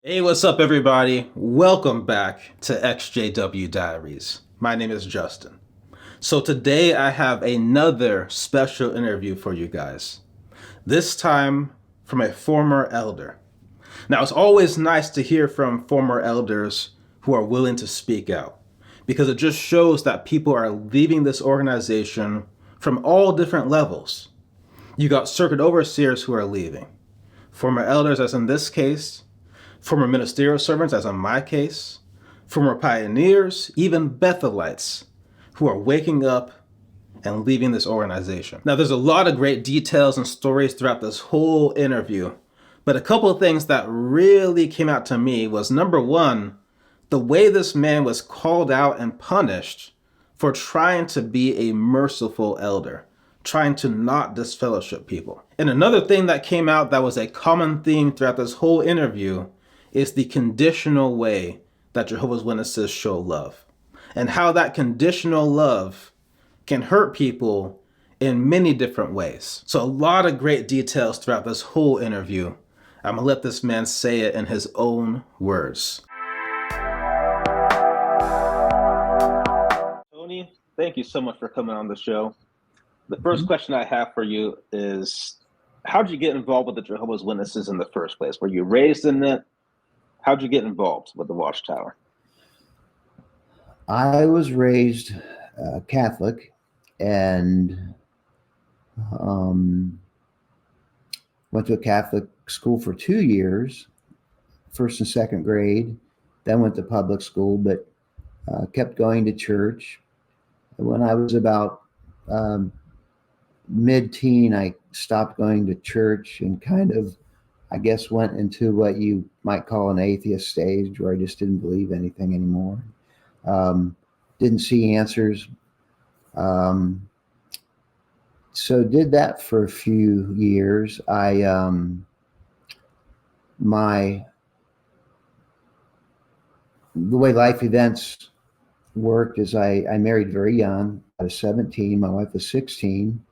Hey, what's up, everybody? Welcome back to XJW Diaries. My name is Justin. So, today I have another special interview for you guys. This time from a former elder. Now, it's always nice to hear from former elders who are willing to speak out because it just shows that people are leaving this organization from all different levels. You got circuit overseers who are leaving, former elders, as in this case, former ministerial servants, as in my case, former pioneers, even Bethelites who are waking up and leaving this organization. Now, there's a lot of great details and stories throughout this whole interview, but a couple of things that really came out to me was number one, the way this man was called out and punished for trying to be a merciful elder, trying to not disfellowship people. And another thing that came out that was a common theme throughout this whole interview is the conditional way that Jehovah's Witnesses show love, and how that conditional love can hurt people in many different ways. So a lot of great details throughout this whole interview. I'm gonna let this man say it in his own words. Tony, thank you so much for coming on the show. The first question I have for you is, how did you get involved with the Jehovah's Witnesses in the first place? Were you raised in it? How'd you get involved with the Watchtower? I was raised Catholic and went to a Catholic school for 2 years, first and second grade, then went to public school, but kept going to church. When I was about mid-teen, I stopped going to church and kind of, I guess, went into what you might call an atheist stage where I just didn't believe anything anymore. Didn't see answers. So did that for a few years. The way life events worked is I married very young. I was 17, my wife was 16.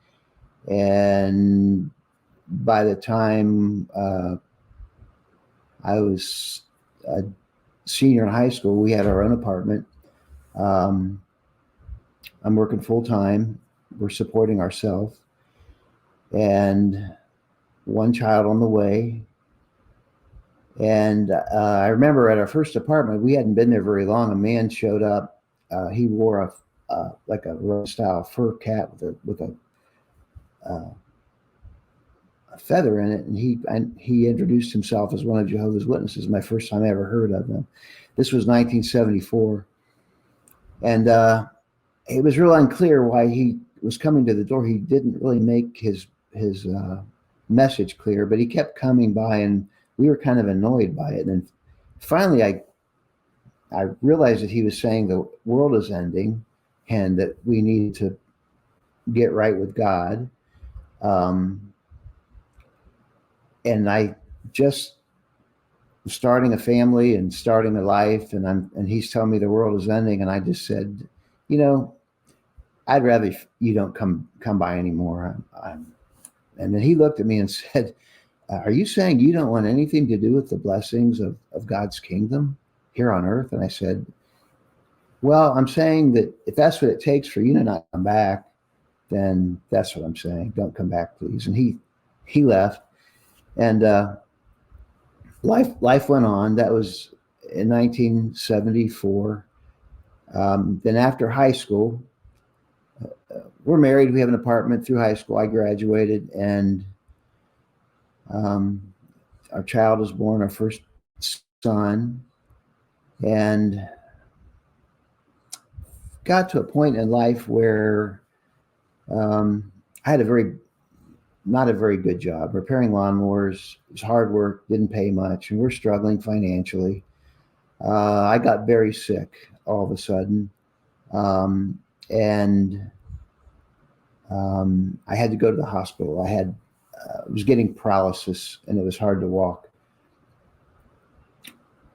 And by the time I was a senior in high school, we had our own apartment. I'm working full time. We're supporting ourselves, and one child on the way. And I remember at our first apartment, we hadn't been there very long. A man showed up. He wore like a Rose style fur cap with a feather in it, and he introduced himself as one of Jehovah's Witnesses. My first time I ever heard of them. This was 1974. And it was real unclear why he was coming to the door. He didn't really make his message clear, but he kept coming by, and we were kind of annoyed by it. And finally, I realized that he was saying the world is ending and that we need to get right with God. And I just starting a family and starting a life, and he's telling me the world is ending, and I just said, I'd rather you don't come by anymore. And then he looked at me and said, are you saying you don't want anything to do with the blessings of God's kingdom here on earth? And I said, well, I'm saying that if that's what it takes for you to not come back, then that's what I'm saying. Don't come back, please. And he left, and life went on. That was in 1974. Then after high school, we're married. We have an apartment through high school. I graduated, and our child was born, our first son, and got to a point in life where I had not a very good job. Repairing lawnmowers. It was hard work, didn't pay much, and we're struggling financially. I got very sick all of a sudden, and I had to go to the hospital. I was getting paralysis, and it was hard to walk.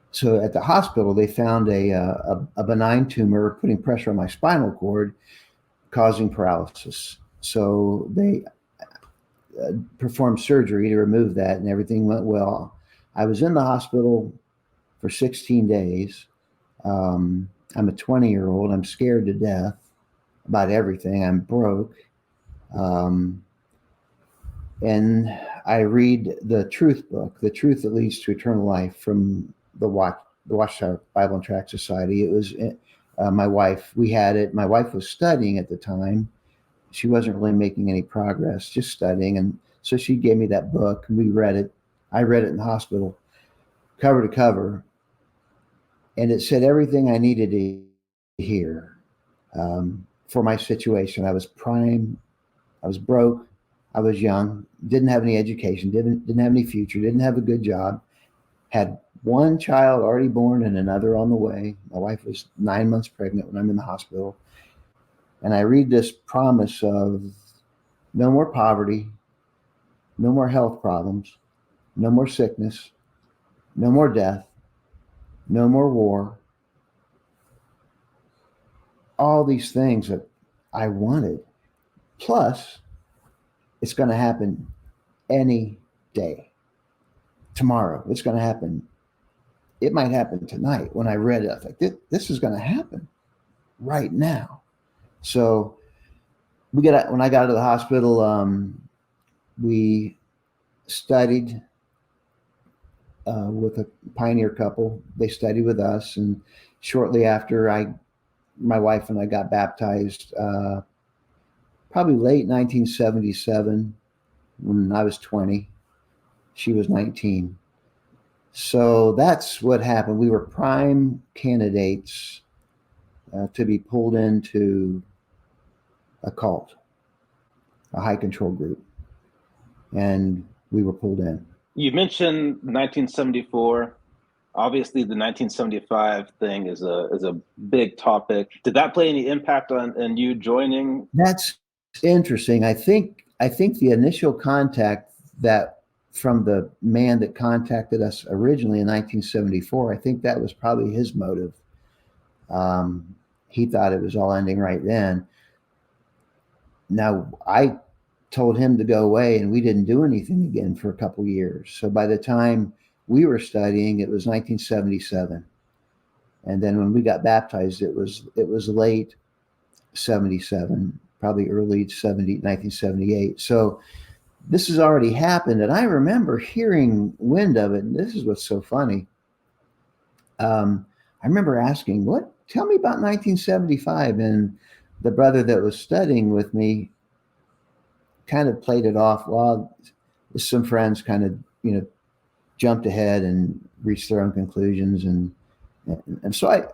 So at the hospital, they found a benign tumor putting pressure on my spinal cord, causing paralysis. So they performed surgery to remove that, and everything went well. I was in the hospital for 16 days. I'm a 20-year-old. I'm scared to death about everything. I'm broke. And I read the Truth book, The Truth That Leads to Eternal Life, from the Watchtower Bible and Tract Society. It was my wife. We had it. My wife was studying at the time. She wasn't really making any progress, just studying. And so she gave me that book, and we read it. I read it in the hospital, cover to cover. And it said everything I needed to hear for my situation. I was prime. I was broke. I was young, didn't have any education, didn't have any future, didn't have a good job, had one child already born and another on the way. My wife was 9 months pregnant when I'm in the hospital. And I read this promise of no more poverty, no more health problems, no more sickness, no more death, no more war. All these things that I wanted. Plus, it's going to happen any day. Tomorrow, it's going to happen. It might happen tonight. When I read it, I was like, this is going to happen right now. So when I got to the hospital, we studied with a pioneer couple. They studied with us. And shortly after, my wife and I got baptized, probably late 1977, when I was 20. She was 19. So that's what happened. We were prime candidates to be pulled into a cult, a high control group. And we were pulled in. You mentioned 1974. Obviously, the 1975 thing is a big topic. Did that play any impact on you joining? That's interesting. I think the initial contact that from the man that contacted us originally in 1974, I think that was probably his motive. He thought it was all ending right then. Now, I told him to go away, and we didn't do anything again for a couple years. So by the time we were studying, it was 1977. And then when we got baptized, it was late 77, probably early 1978. So this has already happened. And I remember hearing wind of it. And this is what's so funny. I remember asking, tell me about 1975. And the brother that was studying with me kind of played it off. Well, some friends kind of, jumped ahead and reached their own conclusions. And so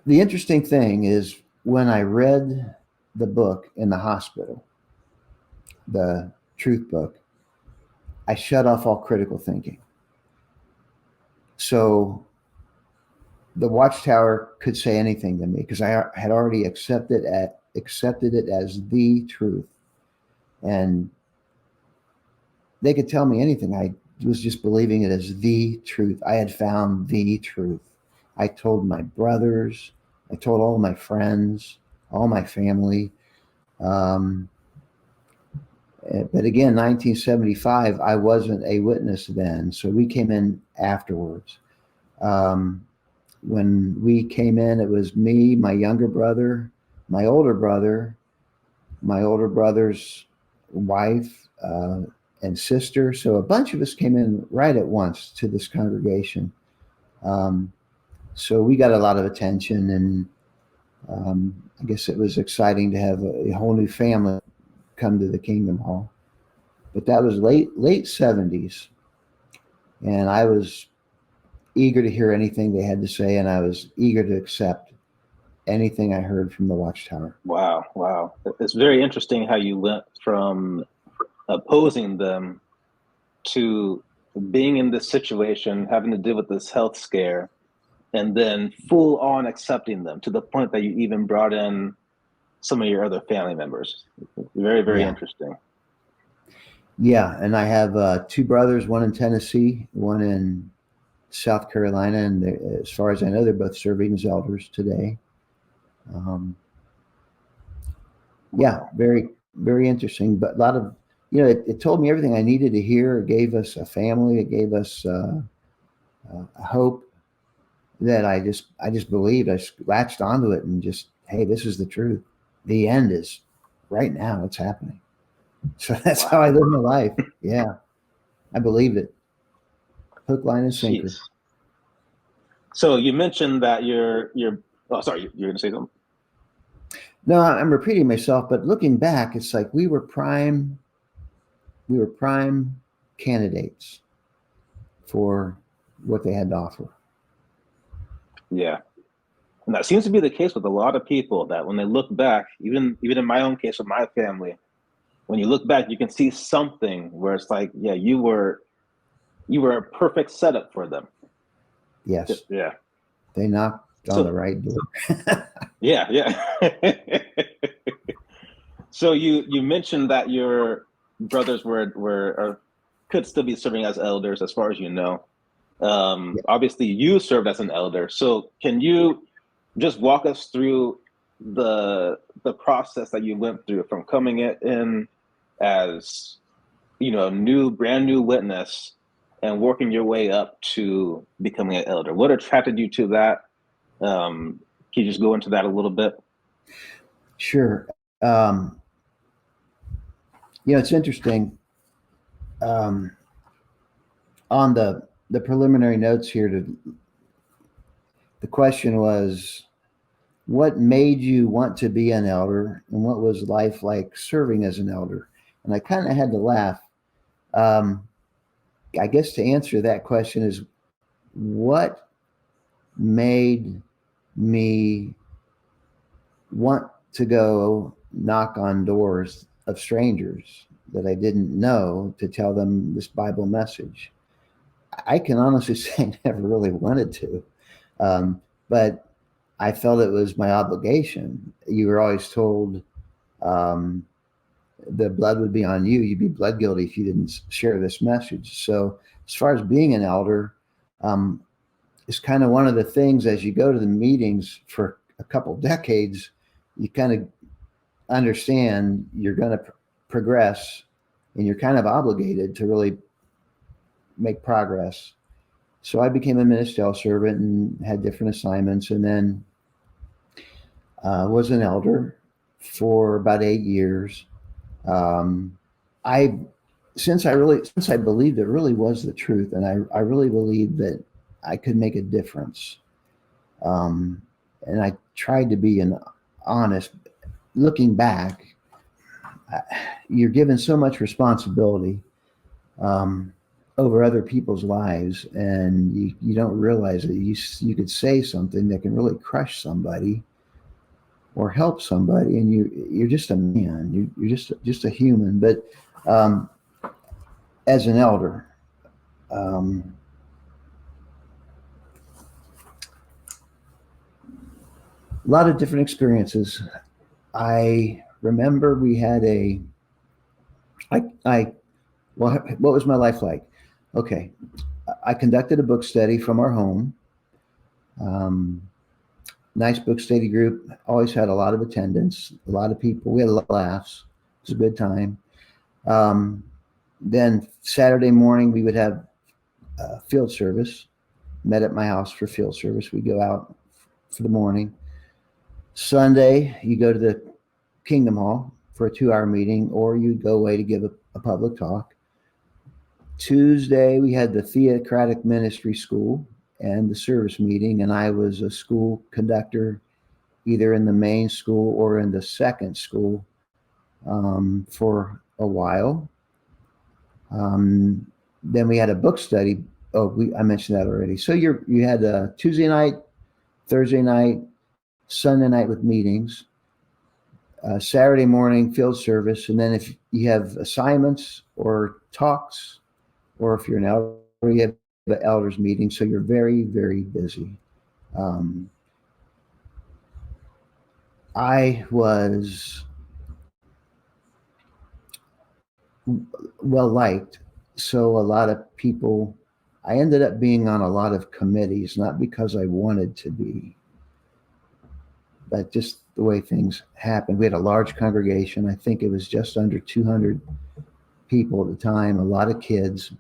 the interesting thing is, when I read the book in the hospital, the Truth book, I shut off all critical thinking. So the Watchtower could say anything to me because I had already accepted it as the truth. And they could tell me anything. I was just believing it as the truth. I had found the truth. I told my brothers, I told all my friends, all my family. But again, 1975, I wasn't a witness then. So we came in afterwards. When we came in, it was me, my younger brother, my older brother's wife, and sister. So a bunch of us came in right at once to this congregation. So we got a lot of attention, and I guess it was exciting to have a whole new family come to the Kingdom Hall. But that was late 70s. And I was eager to hear anything they had to say, and I was eager to accept anything I heard from the Watchtower. Wow. It's very interesting how you went from opposing them to being in this situation, having to deal with this health scare, and then full on accepting them to the point that you even brought in some of your other family members. Very, very interesting. Yeah, and I have two brothers, one in Tennessee, one in South Carolina, and as far as I know, they're both serving as elders today. Yeah, very, very interesting, but a lot of, it told me everything I needed to hear. It gave us a family. It gave us a hope that I just believed. I latched onto it and just, hey, this is the truth. The end is right now. It's happening. So that's how I live my life. Yeah, I believed it. Hook, line, and sinker. Jeez. So you mentioned that you're. Oh, sorry, you're going to say something. No, I'm repeating myself, but looking back, it's like we were prime candidates for what they had to offer. Yeah. And that seems to be the case with a lot of people, that when they look back, even in my own case with my family, when you look back, you can see something where it's like, yeah, you were a perfect setup for them. Yes. Yeah. They knocked on the right door. Yeah. So you mentioned that your brothers were or could still be serving as elders, as far as you know. Obviously, you served as an elder. So can you just walk us through the process that you went through from coming in as, brand new witness, and working your way up to becoming an elder? What attracted you to that? Can you just go into that a little bit? Sure. It's interesting. On the preliminary notes here, the question was, what made you want to be an elder, and what was life like serving as an elder? And I kind of had to laugh. I guess to answer that question is, what made me want to go knock on doors of strangers that I didn't know to tell them this Bible message? I can honestly say I never really wanted to, but I felt it was my obligation. You were always told the blood would be on you. You'd be blood guilty if you didn't share this message. So as far as being an elder, it's kind of one of the things, as you go to the meetings for a couple decades, you kind of understand you're going to progress, and you're kind of obligated to really make progress. So I became a ministerial servant and had different assignments, and then was an elder for about 8 years. I since I believed it really was the truth, and I really believed that I could make a difference. And I tried to be an honest. Looking back, you're given so much responsibility over other people's lives, and you don't realize that you could say something that can really crush somebody or help somebody, and you're just a man. You're just a human. But as an elder, a lot of different experiences. I remember we had well, what was my life like? Okay. I conducted a book study from our home. Nice book study group. Always had a lot of attendance, a lot of people. We had a lot of laughs. It was a good time. Then Saturday morning, we would have field service. Met at my house for field service. We go out for the morning. Sunday, you go to the Kingdom Hall for a 2-hour meeting, or you go away to give a public talk. Tuesday, we had the Theocratic Ministry School and the service meeting, and I was a school conductor either in the main school or in the second school for a while. Then we had a book study. I mentioned that already. So you had a Tuesday night, Thursday night, Sunday night with meetings, Saturday morning field service, and then if you have assignments or talks, or if you're an elder, you have the elders meeting. So you're very, very busy. I was well liked, so a lot of people. I ended up being on a lot of committees, not because I wanted to be, but just the way things happened. We had a large congregation. I think it was just under 200 people at the time, a lot of kids.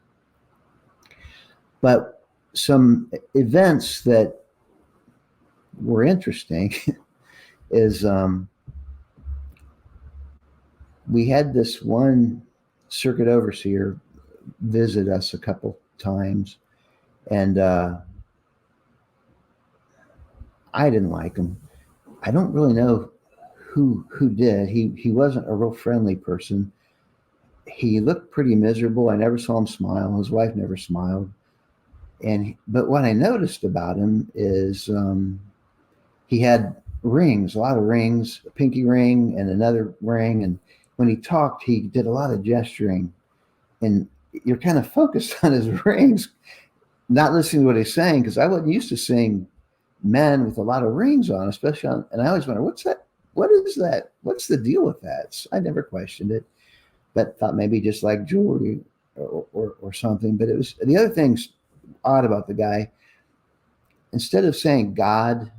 But some events that were interesting is we had this one circuit overseer visit us a couple times, and I didn't like him. I don't really know who did. He wasn't a real friendly person. He looked pretty miserable. I never saw him smile. His wife never smiled. But what I noticed about him is he had rings, a lot of rings, a pinky ring and another ring. And when he talked, he did a lot of gesturing. And you're kind of focused on his rings, not listening to what he's saying, because I wasn't used to seeing men with a lot of rings on, especially on. And I always wonder, what's that? What is that? What's the deal with that? So I never questioned it, but thought maybe just like jewelry or something. But it was the other things odd about the guy. Instead of saying God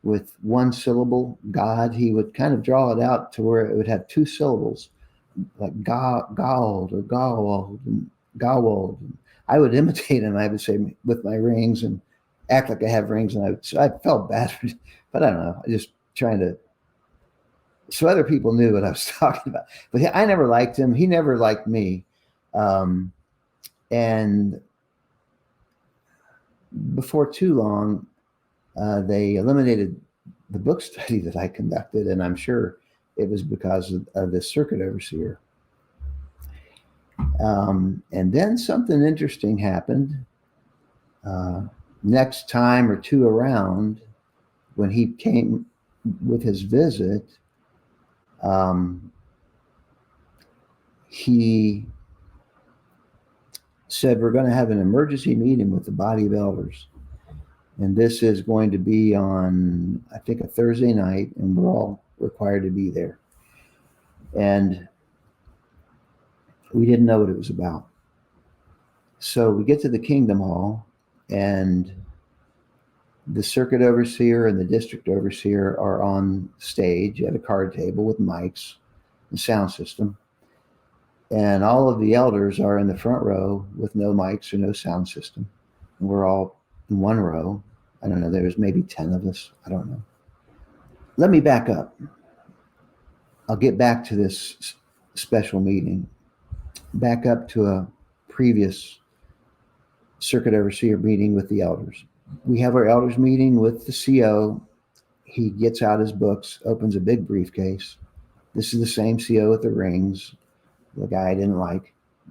with one syllable, God, he would kind of draw it out to where it would have two syllables, like Gawald or Gawald and Gawald. I would imitate him. I would say with my rings and act like I have rings, and I felt bad, but I don't know. I just trying to, so other people knew what I was talking about. But I never liked him. He never liked me. And before too long, they eliminated the book study that I conducted, and I'm sure it was because of this circuit overseer. And then something interesting happened. Next time or two around, when he came with his visit, he said, we're going to have an emergency meeting with the body of elders. And this is going to be on, I think, a Thursday night, and we're all required to be there. And we didn't know what it was about. So we get to the Kingdom Hall, and the circuit overseer and the district overseer are on stage at a card table with mics and sound system. And all of the elders are in the front row with no mics or no sound system. And we're all in one row. I don't know, there was maybe 10 of us. I don't know. Let me back up. I'll get back to this special meeting. Back up to a previous circuit overseer meeting with the elders. We have our elders meeting with the CO. He gets out his books, opens a big briefcase. This is the same CO with the rings. The guy I didn't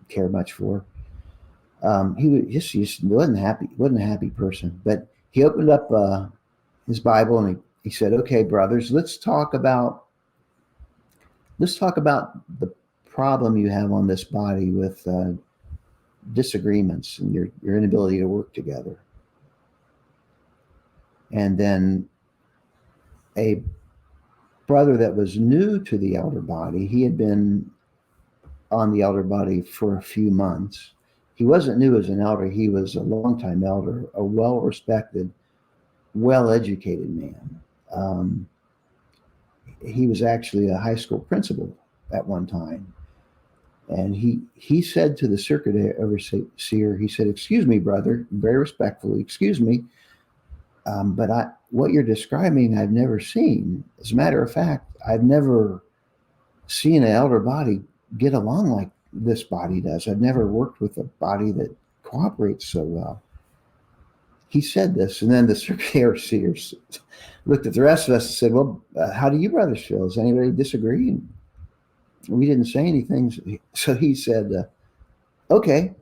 care much for. He just wasn't happy. Wasn't a happy person. But he opened up his Bible, and he said, "Okay, brothers, let's talk about the problem you have on this body with disagreements and your inability to work together." And then a brother that was new to the elder body, he had been on the elder body for a few months. He wasn't new as an elder. He was a longtime elder, a well-respected, well-educated man. He was actually a high school principal at one time. And he said to the circuit overseer, he said, "Excuse me, brother," very respectfully, "excuse me, but what you're describing, I've never seen. As a matter of fact, I've never seen an elder body get along like this body does. I've never worked with a body that cooperates so well." He said this, and then the circuit overseers looked at the rest of us and said, "Well, how do you brothers feel? Does anybody disagree?" And we didn't say anything. So he said, "Okay,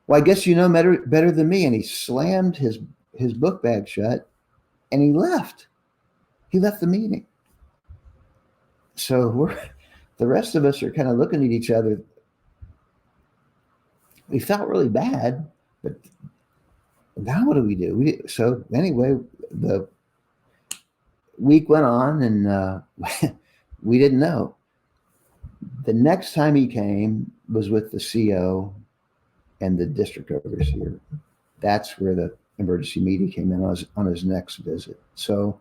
well, I guess you know better than me." And he slammed his book bag shut, and he left. He left the meeting. So the rest of us are kind of looking at each other. We felt really bad, but now what do we do? So anyway, the week went on, and we didn't know. The next time he came was with the CO and the district overseer. That's where the emergency meeting came in on his next visit. So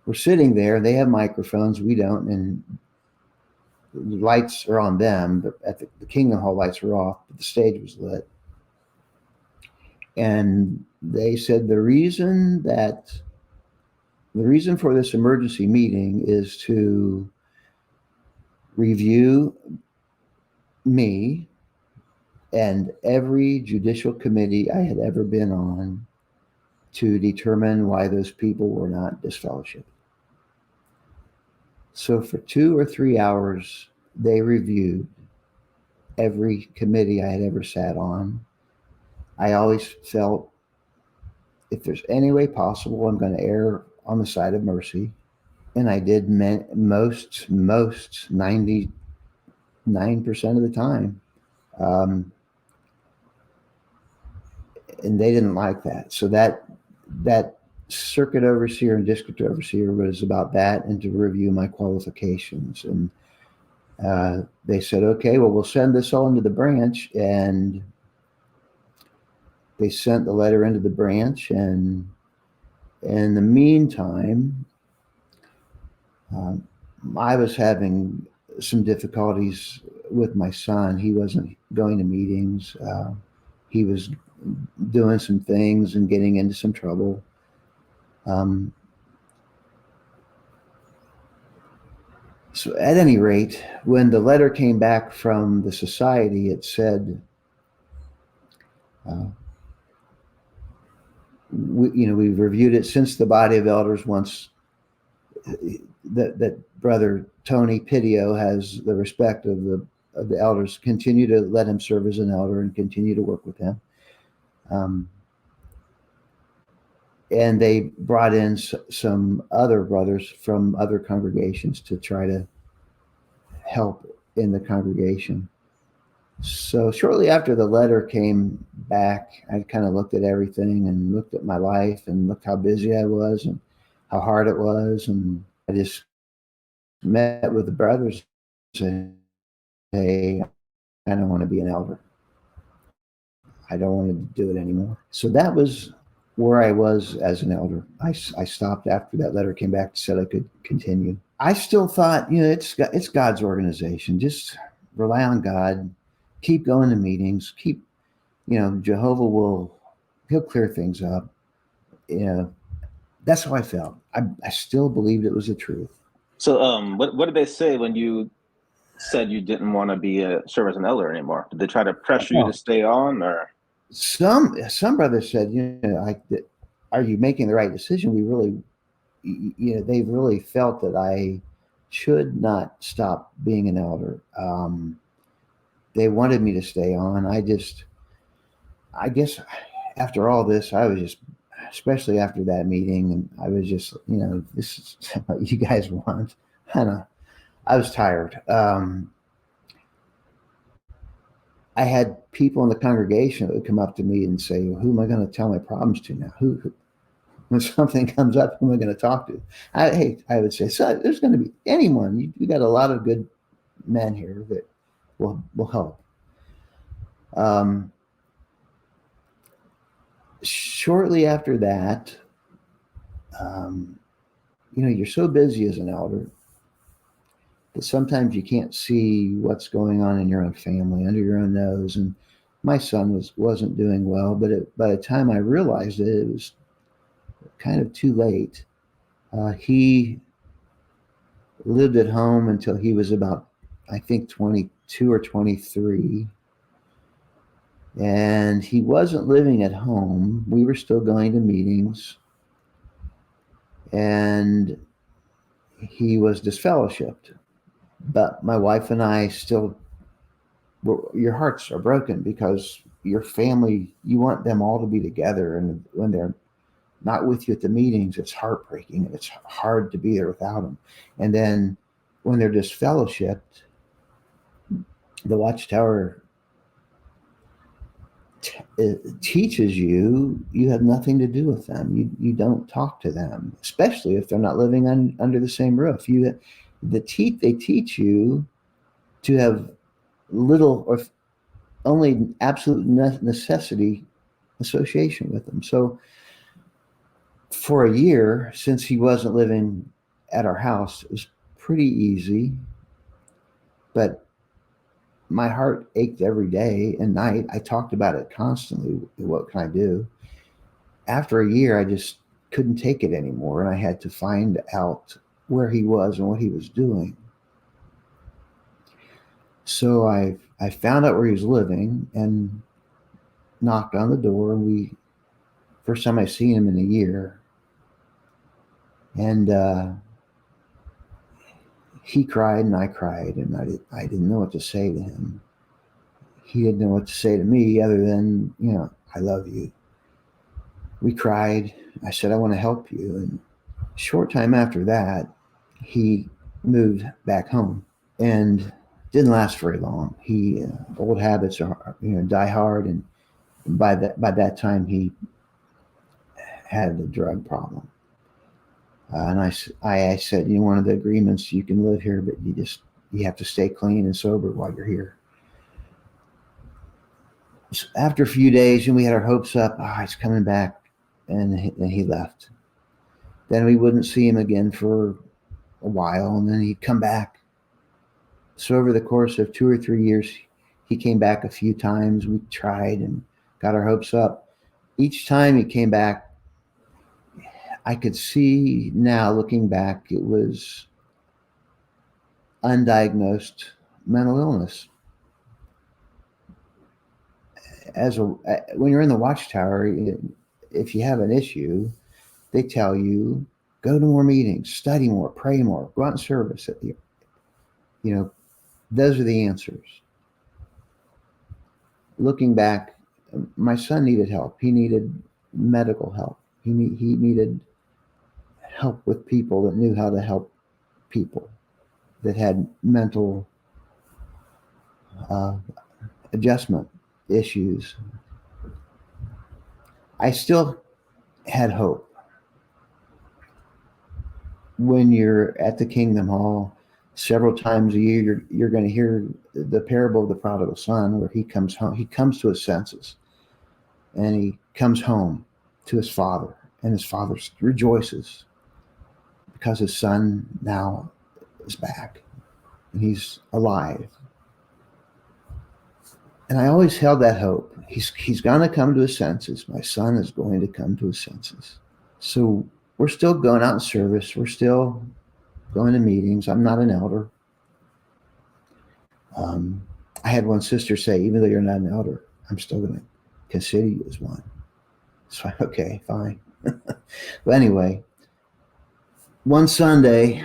we're sitting there. They have microphones. We don't. And the lights are on them. But at the Kingdom Hall, lights were off. But the stage was lit. And they said the reason for this emergency meeting is to review me and every judicial committee I had ever been on to determine why those people were not disfellowshipped. So for 2 or 3 hours, they reviewed every committee I had ever sat on. I always felt if there's any way possible, I'm going to err on the side of mercy. And I did most 99% of the time. And they didn't like that. So that circuit overseer and district overseer was about that and to review my qualifications. And they said, okay, well, we'll send this all into the branch. And they sent the letter into the branch. And in the meantime, I was having some difficulties with my son. He wasn't going to meetings. He was doing some things and getting into some trouble. So at any rate, when the letter came back from the society, it said, we've reviewed it since the body of elders once that Brother Tony Pidio has the respect of the elders, continue to let him serve as an elder and continue to work with him. And they brought in some other brothers from other congregations to try to help in the congregation. So shortly after the letter came back, I kind of looked at everything and looked at my life and looked how busy I was and how hard it was. And I just met with the brothers and said, hey, I don't want to be an elder. I don't want to do it anymore. So that was where I was as an elder. I stopped after that letter came back and said I could continue. I still thought, it's God's organization. Just rely on God. Keep going to meetings. Keep, Jehovah he'll clear things up. That's how I felt. I still believed it was the truth. So, what did they say when you said you didn't want to be a serve as an elder anymore? Did they try to pressure you to stay on, or some brothers said, are you making the right decision? We really, they really felt that I should not stop being an elder. They wanted me to stay on. I guess after all this, I was just, especially after that meeting, and I was just, this is what you guys want. I was tired. I had people in the congregation that would come up to me and say, well, who am I going to tell my problems to now? When something comes up, who am I going to talk to? I would say, so there's going to be anyone. You got a lot of good men here that will help. Shortly after that, you're so busy as an elder that sometimes you can't see what's going on in your own family under your own nose. And my son wasn't doing well, but by the time I realized it was kind of too late. He lived at home until he was about, I think, 22 or 23. And he wasn't living at home. We were still going to meetings. And he was disfellowshipped. But my wife and I still, your hearts are broken because your family, you want them all to be together. And when they're not with you at the meetings, it's heartbreaking. It's hard to be there without them. And then when they're disfellowshipped, the Watchtower teaches you have nothing to do with them. You don't talk to them, especially if they're not living under the same roof. They teach you to have little or only absolute necessity association with them. So for a year, since he wasn't living at our house, it was pretty easy. But my heart ached every day and night. I talked about it constantly. What can I do? After a year, I just couldn't take it anymore, and I had to find out where he was and what he was doing. So I found out where he was living and knocked on the door. And first time I seen him in a year, and he cried and I cried, and I didn't know what to say to him. He didn't know what to say to me other than, I love you. We cried. I said, I want to help you. And a short time after that, he moved back home, and didn't last very long. He old habits are, die hard, and by that time he had a drug problem. And I said, one of the agreements, you can live here, but you have to stay clean and sober while you're here. So after a few days, and we had our hopes up, he's coming back, and he left. Then we wouldn't see him again for a while, and then he'd come back. So over the course of 2 or 3 years, he came back a few times. We tried and got our hopes up. Each time he came back, I could see now, looking back, it was undiagnosed mental illness. When you're in the Watchtower, if you have an issue, they tell you, go to more meetings, study more, pray more, go out in service. Those are the answers. Looking back, my son needed help. He needed medical help. He needed help with people that knew how to help people that had mental adjustment issues. I still had hope. When you're at the Kingdom Hall, several times a year, you're going to hear the parable of the prodigal son, where he comes home. He comes to his senses, and he comes home to his father, and his father rejoices because his son now is back and he's alive. And I always held that hope. He's going to come to his senses. My son is going to come to his senses. So we're still going out in service. We're still going to meetings. I'm not an elder. I had one sister say, even though you're not an elder, I'm still going to consider you as one. So, okay, fine. But anyway, one Sunday,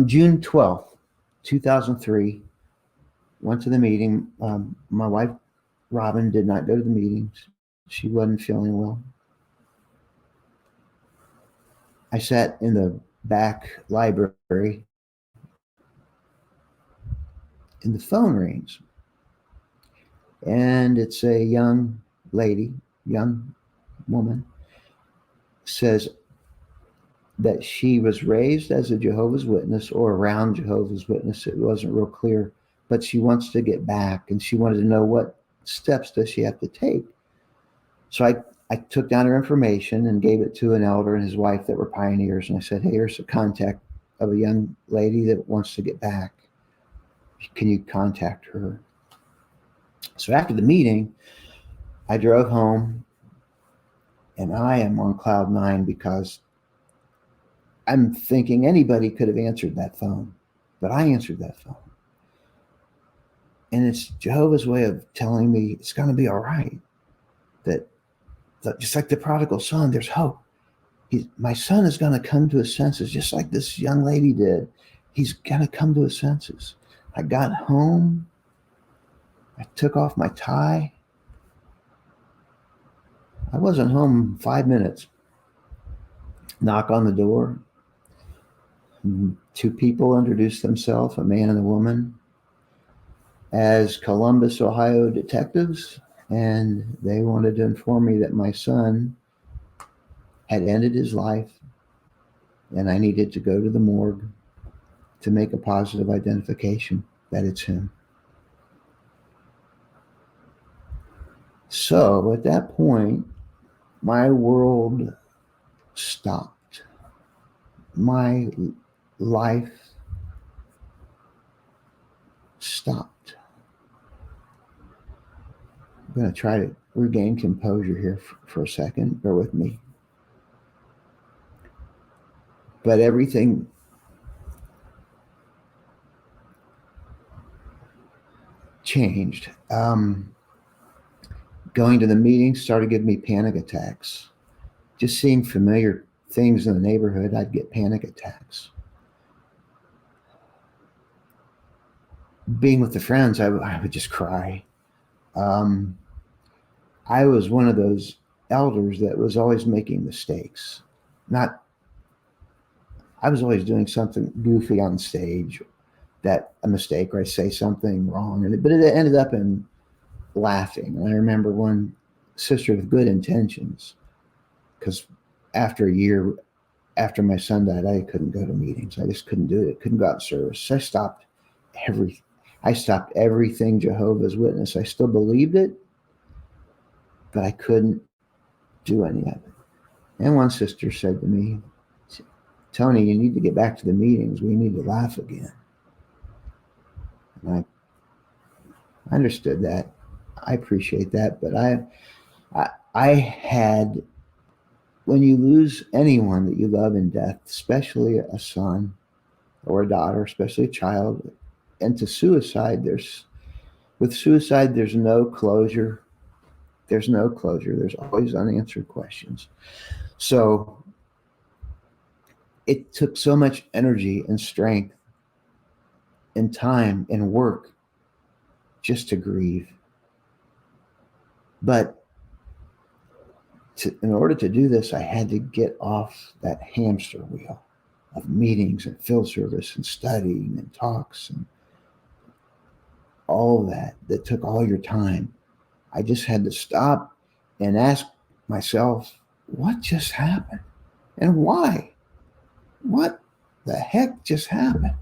June 12th, 2003, went to the meeting. My wife, Robin, did not go to the meetings. She wasn't feeling well. I sat in the back library, and the phone rings. And it's a young woman, says that she was raised as a Jehovah's Witness or around Jehovah's Witness. It wasn't real clear, but she wants to get back, and she wanted to know what steps does she have to take. So I took down her information and gave it to an elder and his wife that were pioneers. And I said, hey, here's a contact of a young lady that wants to get back. Can you contact her? So after the meeting, I drove home, and I am on cloud nine because I'm thinking anybody could have answered that phone, but I answered that phone. And it's Jehovah's way of telling me it's going to be all right. That just like the prodigal son, there's hope. My son is going to come to his senses, just like this young lady did. He's going to come to his senses. I got home. I took off my tie. I wasn't home 5 minutes. Knock on the door. 2 people introduced themselves, a man and a woman, as Columbus, Ohio detectives, and they wanted to inform me that my son had ended his life and I needed to go to the morgue to make a positive identification that it's him. So at that point, my world stopped. My life stopped. going to try to regain composure here for a second. Bear with me. But everything changed. Going to the meetings started giving me panic attacks. Just seeing familiar things in the neighborhood, I'd get panic attacks. Being with the friends, I would just cry. I was one of those elders that was always making mistakes. I was always doing something goofy on stage, that a mistake, or I say something wrong, but it ended up in laughing. And I remember one sister with good intentions, because after a year, after my son died, I couldn't go to meetings. I just couldn't do it. Couldn't go out in service. I stopped everything Jehovah's Witness. I still believed it, but I couldn't do any of it. And one sister said to me, Tony, you need to get back to the meetings. We need to laugh again. And I understood that. I appreciate that. But I had, when you lose anyone that you love in death, especially a son or a daughter, especially a child, and to suicide, there's no closure. There's no closure. There's always unanswered questions. So it took so much energy and strength and time and work just to grieve. But in order to do this, I had to get off that hamster wheel of meetings and field service and studying and talks and all that took all your time. I just had to stop and ask myself, what just happened? And why? What the heck just happened?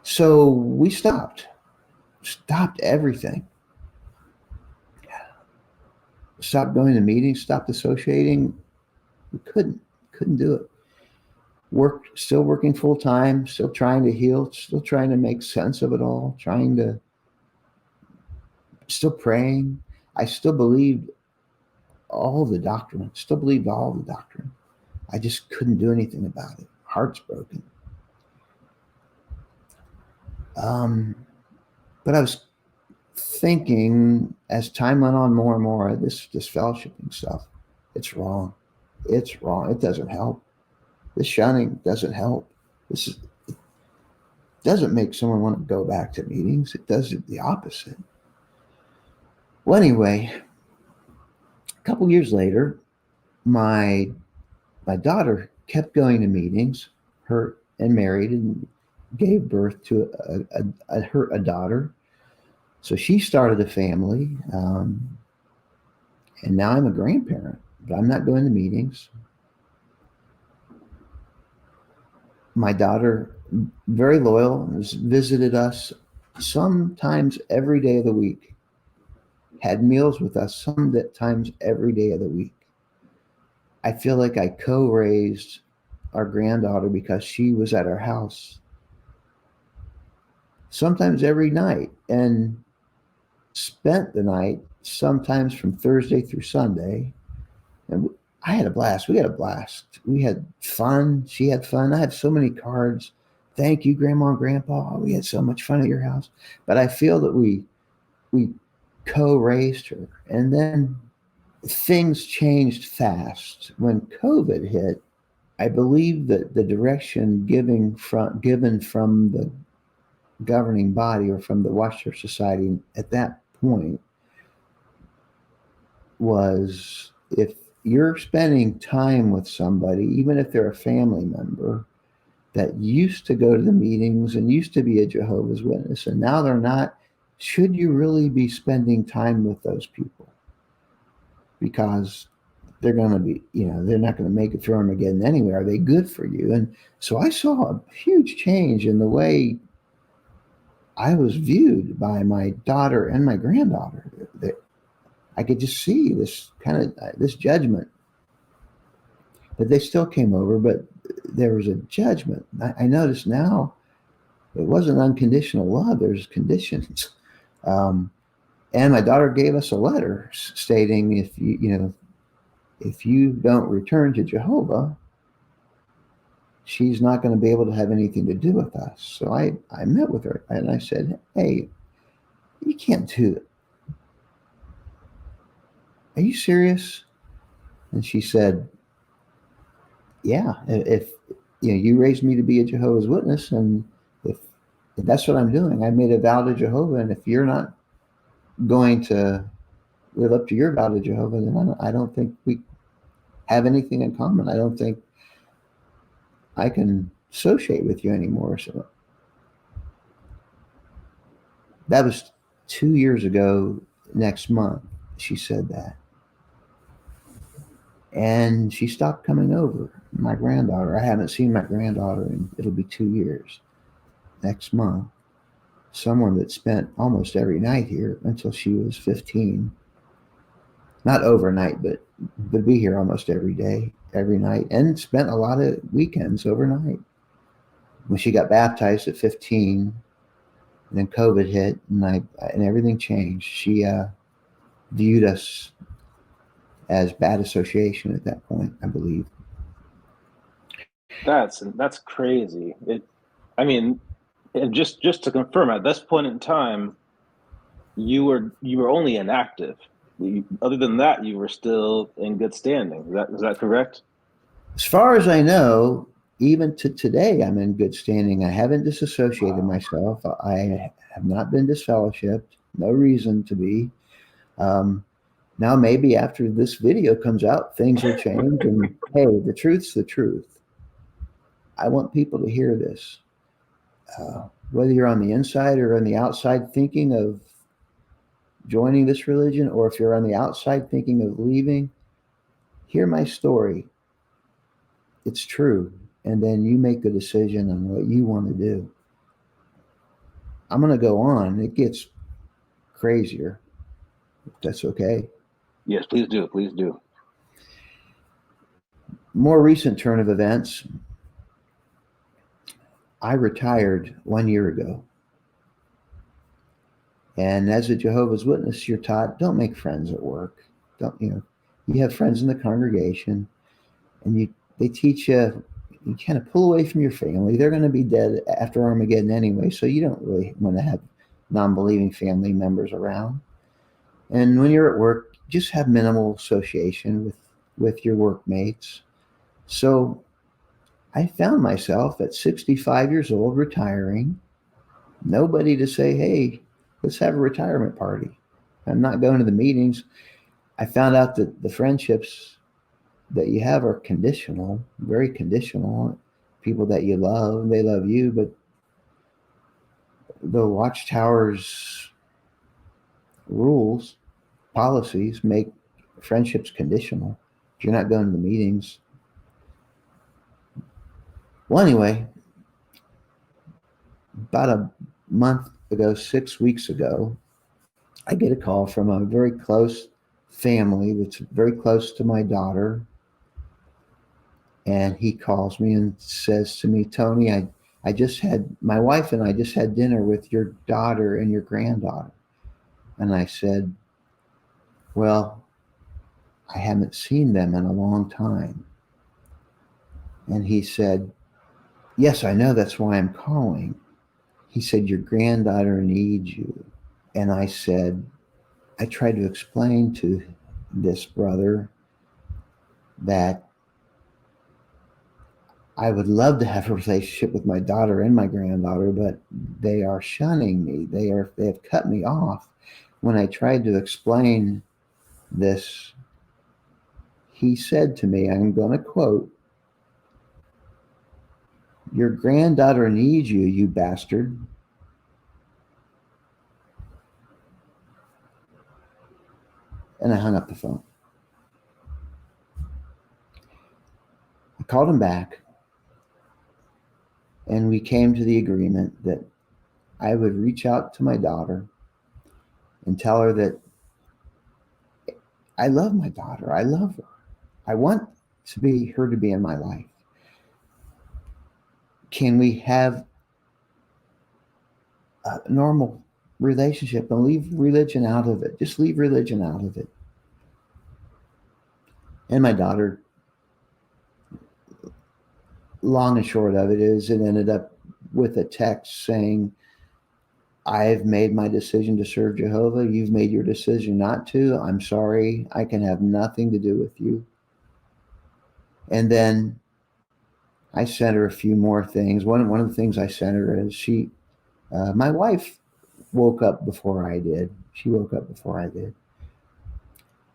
So we stopped everything. Stopped going to meetings, stopped associating. We couldn't do it. Still working full time, still trying to heal, still trying to make sense of it all, still praying. I still believed all the doctrine. I just couldn't do anything about it. Heart's broken. But I was thinking, as time went on more and more, this fellowshipping stuff, it's wrong. It doesn't help. This shunning doesn't help. It doesn't make someone want to go back to meetings. It does the opposite. Well, anyway, a couple years later, my daughter kept going to meetings, and married, and gave birth to a daughter. So she started a family, and now I'm a grandparent, but I'm not going to meetings. My daughter, very loyal, has visited us sometimes every day of the week, had meals with us sometimes every day of the week. I feel like I co-raised our granddaughter because she was at our house sometimes every night, and spent the night sometimes from Thursday through Sunday. And I had a blast. We had a blast. We had fun. She had fun. I have so many cards. Thank you, Grandma and Grandpa. We had so much fun at your house. But I feel that we co-raised her. And then things changed fast. When COVID hit, I believe that the direction given from the governing body, or from the Watchtower Society at that point, was, if you're spending time with somebody, even if they're a family member, that used to go to the meetings and used to be a Jehovah's Witness, and now they're not, should you really be spending time with those people? Because they're going to be, they're not going to make it through Armageddon anyway. Are they good for you? And so I saw a huge change in the way I was viewed by my daughter and my granddaughter. I could just see this this judgment. But they still came over, but there was a judgment. I notice now it wasn't unconditional love. There's conditions. And my daughter gave us a letter stating, if you don't return to Jehovah, she's not going to be able to have anything to do with us. So I met with her and I said, hey, you can't do it. Are you serious? And she said, yeah, if you raised me to be a Jehovah's Witness, and if that's what I'm doing, I made a vow to Jehovah, and if you're not going to live up to your vow to Jehovah, then I don't think we have anything in common. I don't think I can associate with you anymore. So that was 2 years ago next month. She said that. And she stopped coming over. My granddaughter, I haven't seen my granddaughter in, it'll be 2 years next month. Someone that spent almost every night here until she was 15. Not overnight, but would be here almost every day, every night, and spent a lot of weekends overnight. When she got baptized at 15, and then COVID hit, and everything changed. She viewed us as bad association at that point, I believe. That's crazy. I mean, and just to confirm, at this point in time, you were only inactive. Other than that, you were still in good standing. Is that correct? As far as I know, even to today, I'm in good standing. I haven't disassociated myself. I have not been disfellowshipped. No reason to be. Now, maybe after this video comes out, things will change. And hey, the truth's the truth. I want people to hear this. Whether you're on the inside or on the outside thinking of joining this religion, or if you're on the outside thinking of leaving, hear my story. It's true. And then you make a decision on what you want to do. I'm going to go on. It gets crazier. If that's okay. Yes, please do. Please do. More recent turn of events. I retired 1 year ago. And as a Jehovah's Witness, you're taught, don't make friends at work. Don't, you have friends in the congregation, and they teach you kind of pull away from your family. They're going to be dead after Armageddon anyway, so you don't really want to have non-believing family members around. And when you're at work, just have minimal association with your workmates. So I found myself at 65 years old retiring. Nobody to say, hey, let's have a retirement party. I'm not going to the meetings. I found out that the friendships that you have are conditional, very conditional. People that you love, they love you, but the Watchtower's rules, policies make friendships conditional. If you're not going to the meetings. Well, anyway, about a month ago, 6 weeks ago, I get a call from a very close family that's very close to my daughter. And he calls me and says to me, Tony, my wife and I just had dinner with your daughter and your granddaughter. And I said, well, I haven't seen them in a long time. And he said, yes, I know, that's why I'm calling. He said, your granddaughter needs you. And I said, I tried to explain to this brother that I would love to have a relationship with my daughter and my granddaughter, but they are shunning me. They have cut me off. When I tried to explain this, he said to me, I'm going to quote, your granddaughter needs you, you bastard. And I hung up the phone. I called him back, and we came to the agreement that I would reach out to my daughter and tell her that I love my daughter. I love her. I want her to be in my life. Can we have a normal relationship and leave religion out of it. Just leave religion out of it. And my daughter, long and short of it is, it ended up with a text saying, I've made my decision to serve Jehovah. You've made your decision not to. I'm sorry. I can have nothing to do with you. And then I sent her a few more things. One of the things I sent her is my wife woke up before I did. She woke up before I did.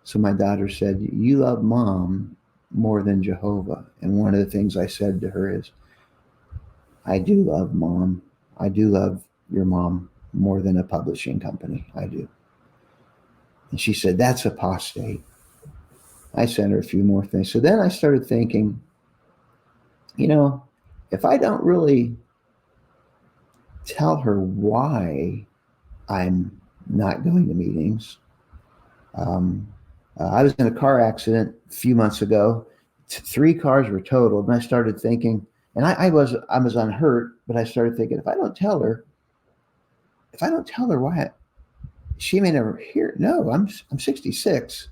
So my daughter said, you love mom more than Jehovah. And one of the things I said to her is, I do love mom. I do love your mom more than a publishing company. I do. And she said, that's apostate. I sent her a few more things. So then I started thinking, if I don't really tell her why I'm not going to meetings. I was in a car accident a few months ago. 3 cars were totaled, and I started thinking, and I was unhurt, but I started thinking, if I don't tell her why, she may never hear it. No, I'm 66.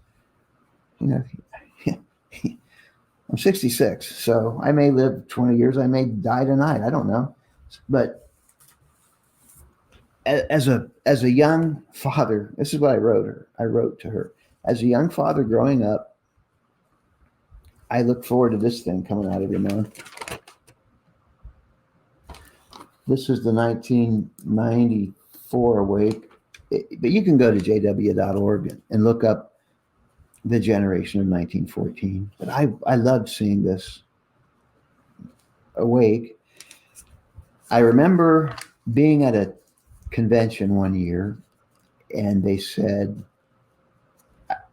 I'm 66, so I may live 20 years. I may die tonight. I don't know. But as a young father, this is what I wrote to her. As a young father growing up, I look forward to this thing coming out of your mouth. This is the 1994 Awake. But you can go to JW.org and look up the generation of 1914. But I loved seeing this Awake. I remember being at a convention one year, and they said,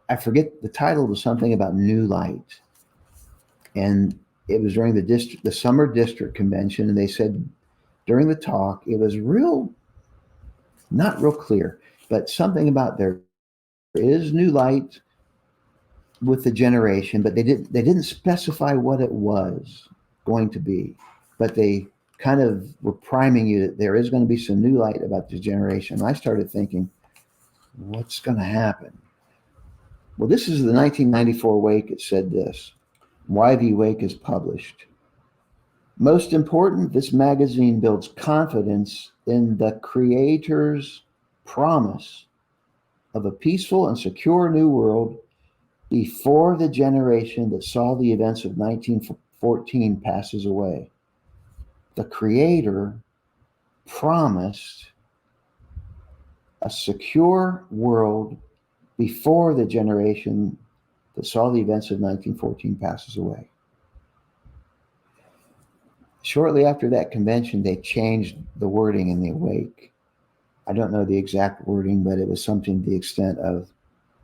I forget, the title was something about new light. And it was during the summer district convention, and they said during the talk, it was not real clear, but something about there is new light with the generation, but they didn't specify what it was going to be, but they kind of were priming you that there is going to be some new light about this generation. And I started thinking, what's going to happen? Well, this is the 1994 Wake. It said this: why the Wake is published. Most important, this magazine builds confidence in the Creator's promise of a peaceful and secure new world before the generation that saw the events of 1914 passes away. The Creator promised a secure world before the generation that saw the events of 1914 passes away. Shortly after that convention, they changed the wording in the Awake. I don't know the exact wording, but it was something to the extent of,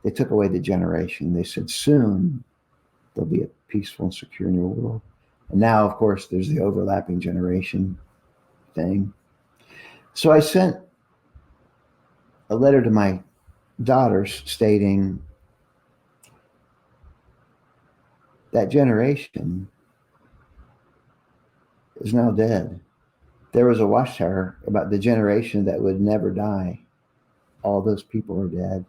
they took away the generation. They said, soon there'll be a peaceful and secure new world. And now, of course, there's the overlapping generation thing. So I sent a letter to my daughters stating that generation is now dead. There was a Watchtower about the generation that would never die. All those people are dead.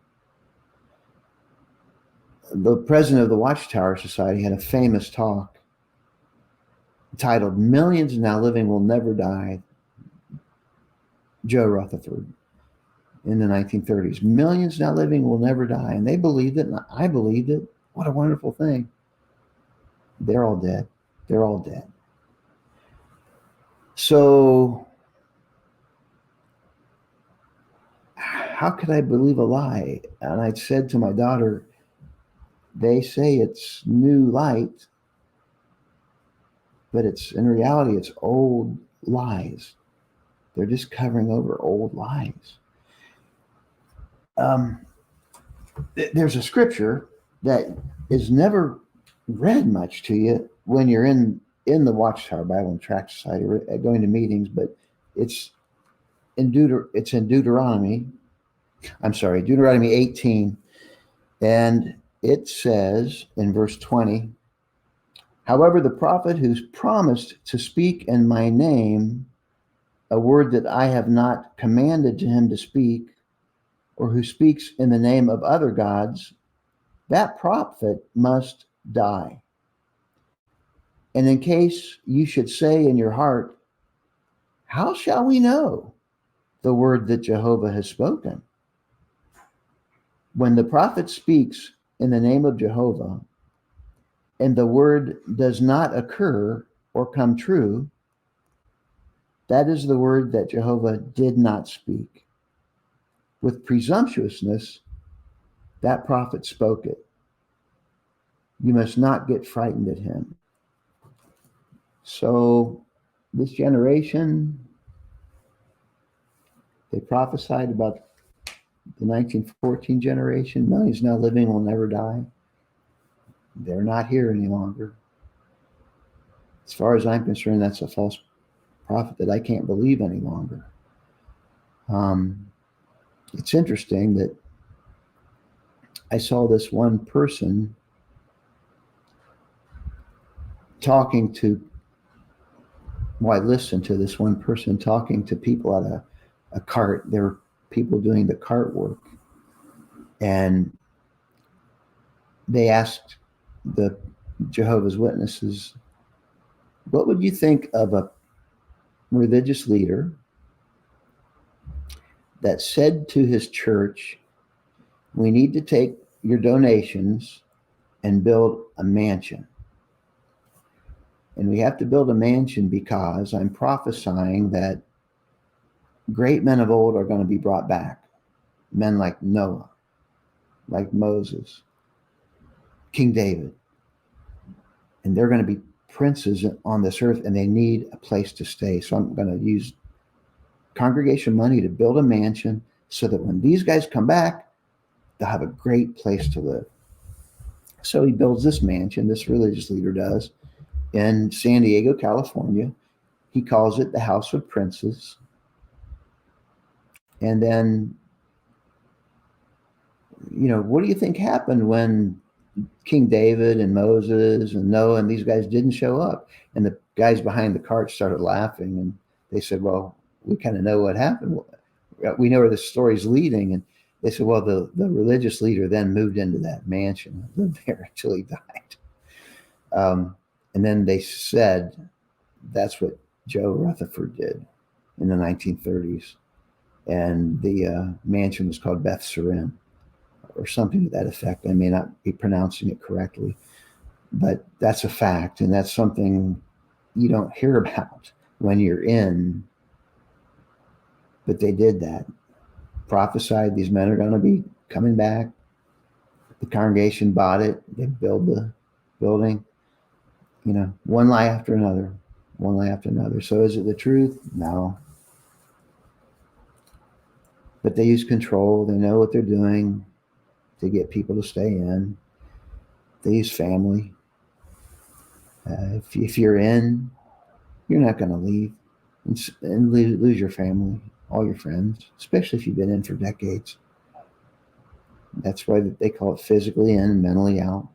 The president of the Watchtower Society had a famous talk titled "Millions Now Living Will Never Die." Joe Rutherford in the 1930s. Millions now living will never die. And they believed it, and I believed it. What a wonderful thing. They're all dead. They're all dead. So how could I believe a lie? And I said to my daughter, they say it's new light, but in reality, it's old lies. They're just covering over old lies. There's a scripture that is never read much to you when you're in the Watchtower Bible and Tract Society going to meetings, but it's in Deuteronomy 18, and it says in verse 20, however, the prophet who's promised to speak in my name a word that I have not commanded to him to speak, or who speaks in the name of other gods, that prophet must die. And in case you should say in your heart, how shall we know the word that Jehovah has spoken? When the prophet speaks in the name of Jehovah, and the word does not occur or come true, that is the word that Jehovah did not speak. With presumptuousness, that prophet spoke it. You must not get frightened at him. So this generation, they prophesied about the 1914 generation. No, he's now living, will never die. They're not here any longer. As far as I'm concerned, that's a false prophet that I can't believe any longer. It's interesting that I saw this one person talking to, I listened to this one person talking to people at a cart. There were people doing the cart work. And they asked the Jehovah's Witnesses, what would you think of a religious leader that said to his church, we need to take your donations and build a mansion? And we have to build a mansion because I'm prophesying that great men of old are going to be brought back. Men like Noah, like Moses, King David. And they're going to be princes on this earth, and they need a place to stay. So I'm going to use congregation money to build a mansion so that when these guys come back, they'll have a great place to live. So he builds this mansion, this religious leader does, in San Diego, California. He calls it the House of Princes. And then, what do you think happened when King David and Moses and Noah and these guys didn't show up? And the guys behind the cart started laughing, and they said, well, we kind of know what happened. We know where the story's leading. And they said, well, the religious leader then moved into that mansion, lived there until he died. And then they said that's what Joe Rutherford did in the 1930s. And the mansion was called Beth Surin, or something to that effect. I may not be pronouncing it correctly, but that's a fact. And that's something you don't hear about when you're in. But they did that. Prophesied these men are going to be coming back. The congregation bought it. They built the building. One lie after another. One lie after another. So is it the truth? No. But they use control. They know what they're doing to get people to stay in. They use family. If you're in, you're not going to leave and lose your family, all your friends, especially if you've been in for decades. That's why they call it physically in and mentally out.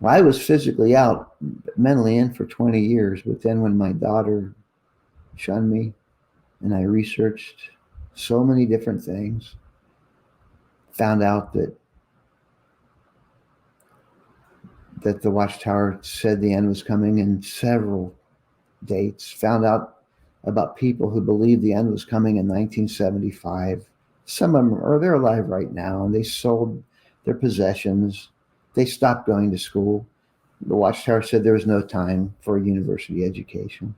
Well, I was physically out, but mentally in for 20 years. But then when my daughter shunned me and I researched so many different things, found out that the Watchtower said the end was coming in several dates, found out about people who believed the end was coming in 1975. Some of them they're alive right now, and they sold their possessions. They stopped going to school. The Watchtower said there was no time for a university education.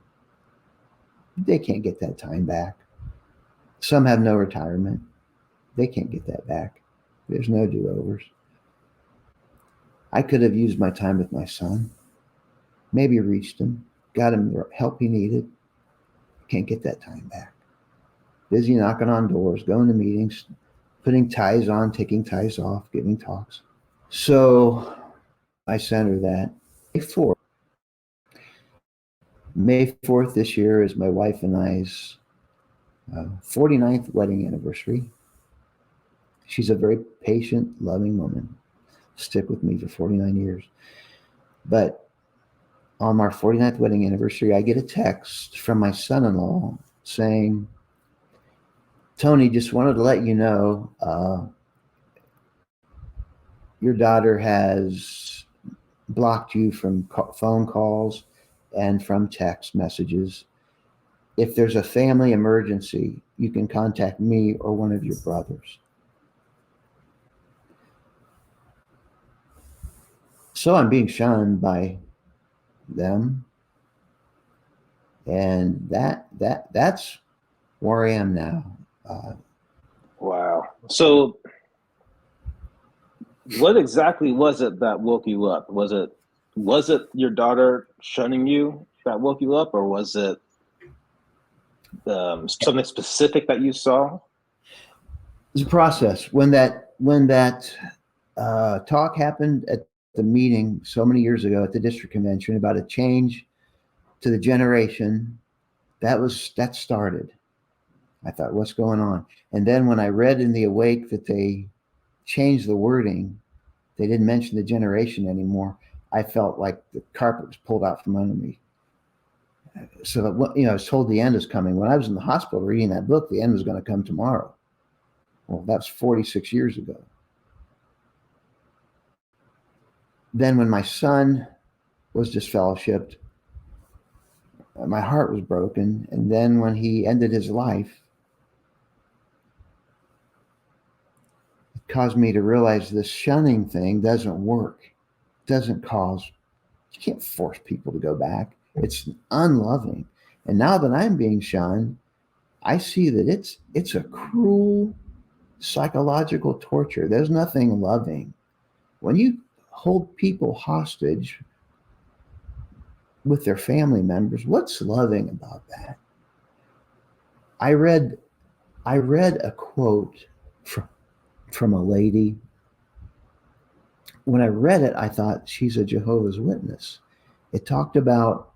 They can't get that time back. Some have no retirement. They can't get that back. There's no do-overs. I could have used my time with my son, maybe reached him, got him the help he needed. Can't get that time back. Busy knocking on doors, going to meetings, putting ties on, taking ties off, giving talks. So I sent her that. May 4th this year is my wife and I's 49th wedding anniversary. She's a very patient, loving woman. Stick with me for 49 years. But on our 49th wedding anniversary, I get a text from my son-in-law saying, Tony, just wanted to let you know your daughter has blocked you from phone calls and from text messages. If there's a family emergency, you can contact me or one of your brothers. So I'm being shunned by them. And that's where I am now. Wow. So what exactly was it that woke you up? Was it your daughter shunning you that woke you up, or was it something specific that you saw? It's a process. When that talk happened at the meeting so many years ago at the district convention about a change to the generation, that started. I thought, what's going on? And then when I read in the Awake that they changed the wording, they didn't mention the generation anymore. I felt like the carpet was pulled out from under me. So that, I was told the end is coming. When I was in the hospital reading that book, the end was going to come tomorrow. Well, that's 46 years ago. Then when my son was disfellowshipped, my heart was broken. And then when he ended his life, it caused me to realize this shunning thing doesn't work. It doesn't cause, you can't force people to go back. It's unloving. And now that I'm being shunned, I see that it's a cruel psychological torture. There's nothing loving. When you hold people hostage with their family members, what's loving about that? I read a quote from a lady. When I read it, I thought she's a Jehovah's Witness. It talked about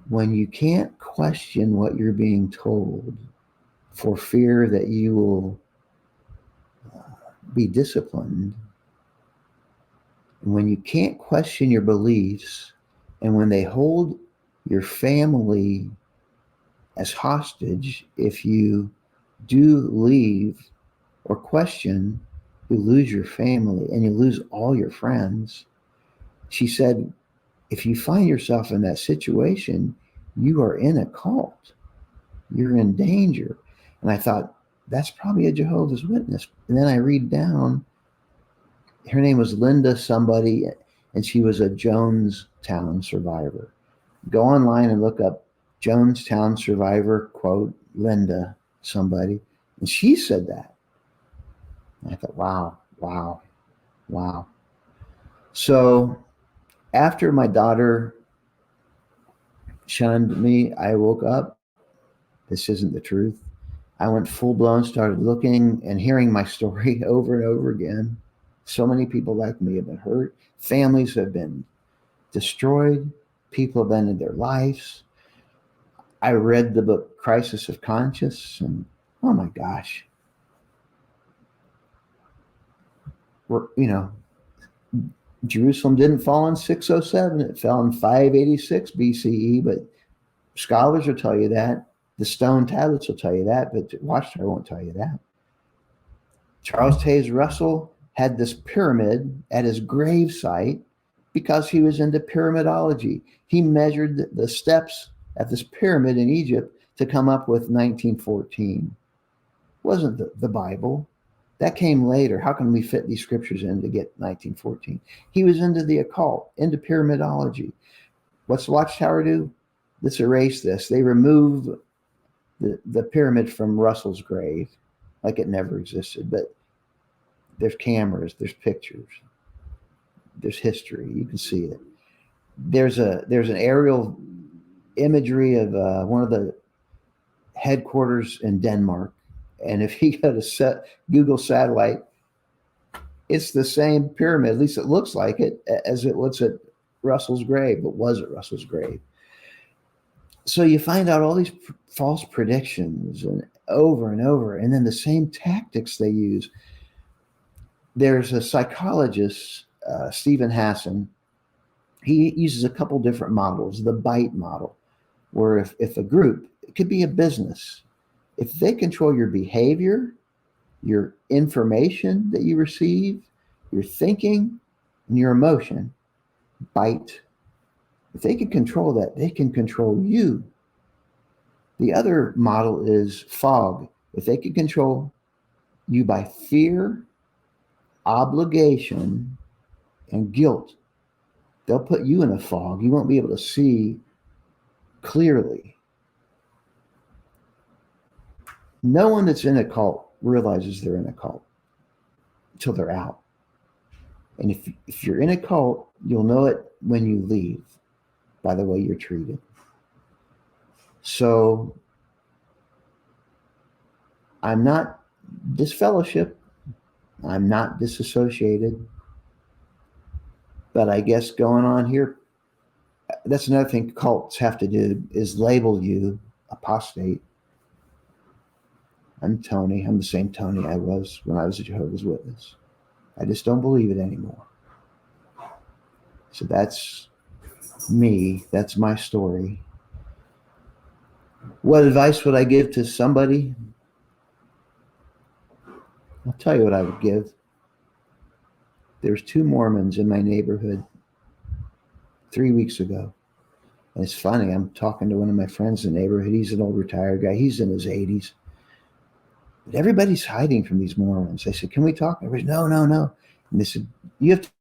when you can't question what you're being told for fear that you will be disciplined, and when you can't question your beliefs, and when they hold your family as hostage, if you do leave or question, you lose your family and you lose all your friends. She said, if you find yourself in that situation, you are in a cult. You're in danger. And I thought, that's probably a Jehovah's Witness. And then I read down, her name was Linda somebody, and she was a Jonestown survivor. Go online and look up Jonestown survivor, quote, Linda somebody. And she said that. And I thought, wow. So after my daughter shunned me, I woke up. This isn't the truth. I went full blown, started looking and hearing my story over and over again. So many people like me have been hurt. Families have been destroyed. People have ended their lives. I read the book Crisis of Conscience, and oh my gosh. Jerusalem didn't fall in 607. It fell in 586 BCE, but scholars will tell you that. The stone tablets will tell you that, but Watchtower won't tell you that. Charles Taze Russell had this pyramid at his grave site because he was into pyramidology. He measured the steps at this pyramid in Egypt to come up with 1914. It wasn't the Bible. That came later. How can we fit these scriptures in to get 1914? He was into the occult, into pyramidology. What's the Watchtower do? Let's erase this. They remove the pyramid from Russell's grave like it never existed. But there's cameras, there's pictures, there's history. You can see it. There's an aerial imagery of one of the headquarters in Denmark. And if you go to Google satellite, it's the same pyramid, at least it looks like it, as it was at Russell's grave, but was at Russell's grave. So you find out all these false predictions and over, and then the same tactics they use. There's a psychologist, Stephen Hassan. He uses a couple different models. The bite model, where if a group it could be a business. If they control your behavior, your information that you receive, your thinking, and your emotion, bite. If they can control that, they can control you. The other model is fog. If they can control you by fear, obligation, and guilt, they'll put you in a fog. You won't be able to see clearly. No one that's in a cult realizes they're in a cult until they're out. And if you're in a cult, you'll know it when you leave by the way you're treated. So I'm not disfellowship. I'm not disassociated. But I guess going on here, that's another thing cults have to do is label you apostate. I'm Tony. I'm the same Tony I was when I was a Jehovah's Witness. I just don't believe it anymore. So that's me. That's my story. What advice would I give to somebody? I'll tell you what I would give. There's 2 Mormons in my neighborhood 3 weeks ago. And it's funny, I'm talking to one of my friends in the neighborhood. He's an old retired guy. He's in his 80s. But everybody's hiding from these Mormons. I said, can we talk? Everybody's, no. And they said, you have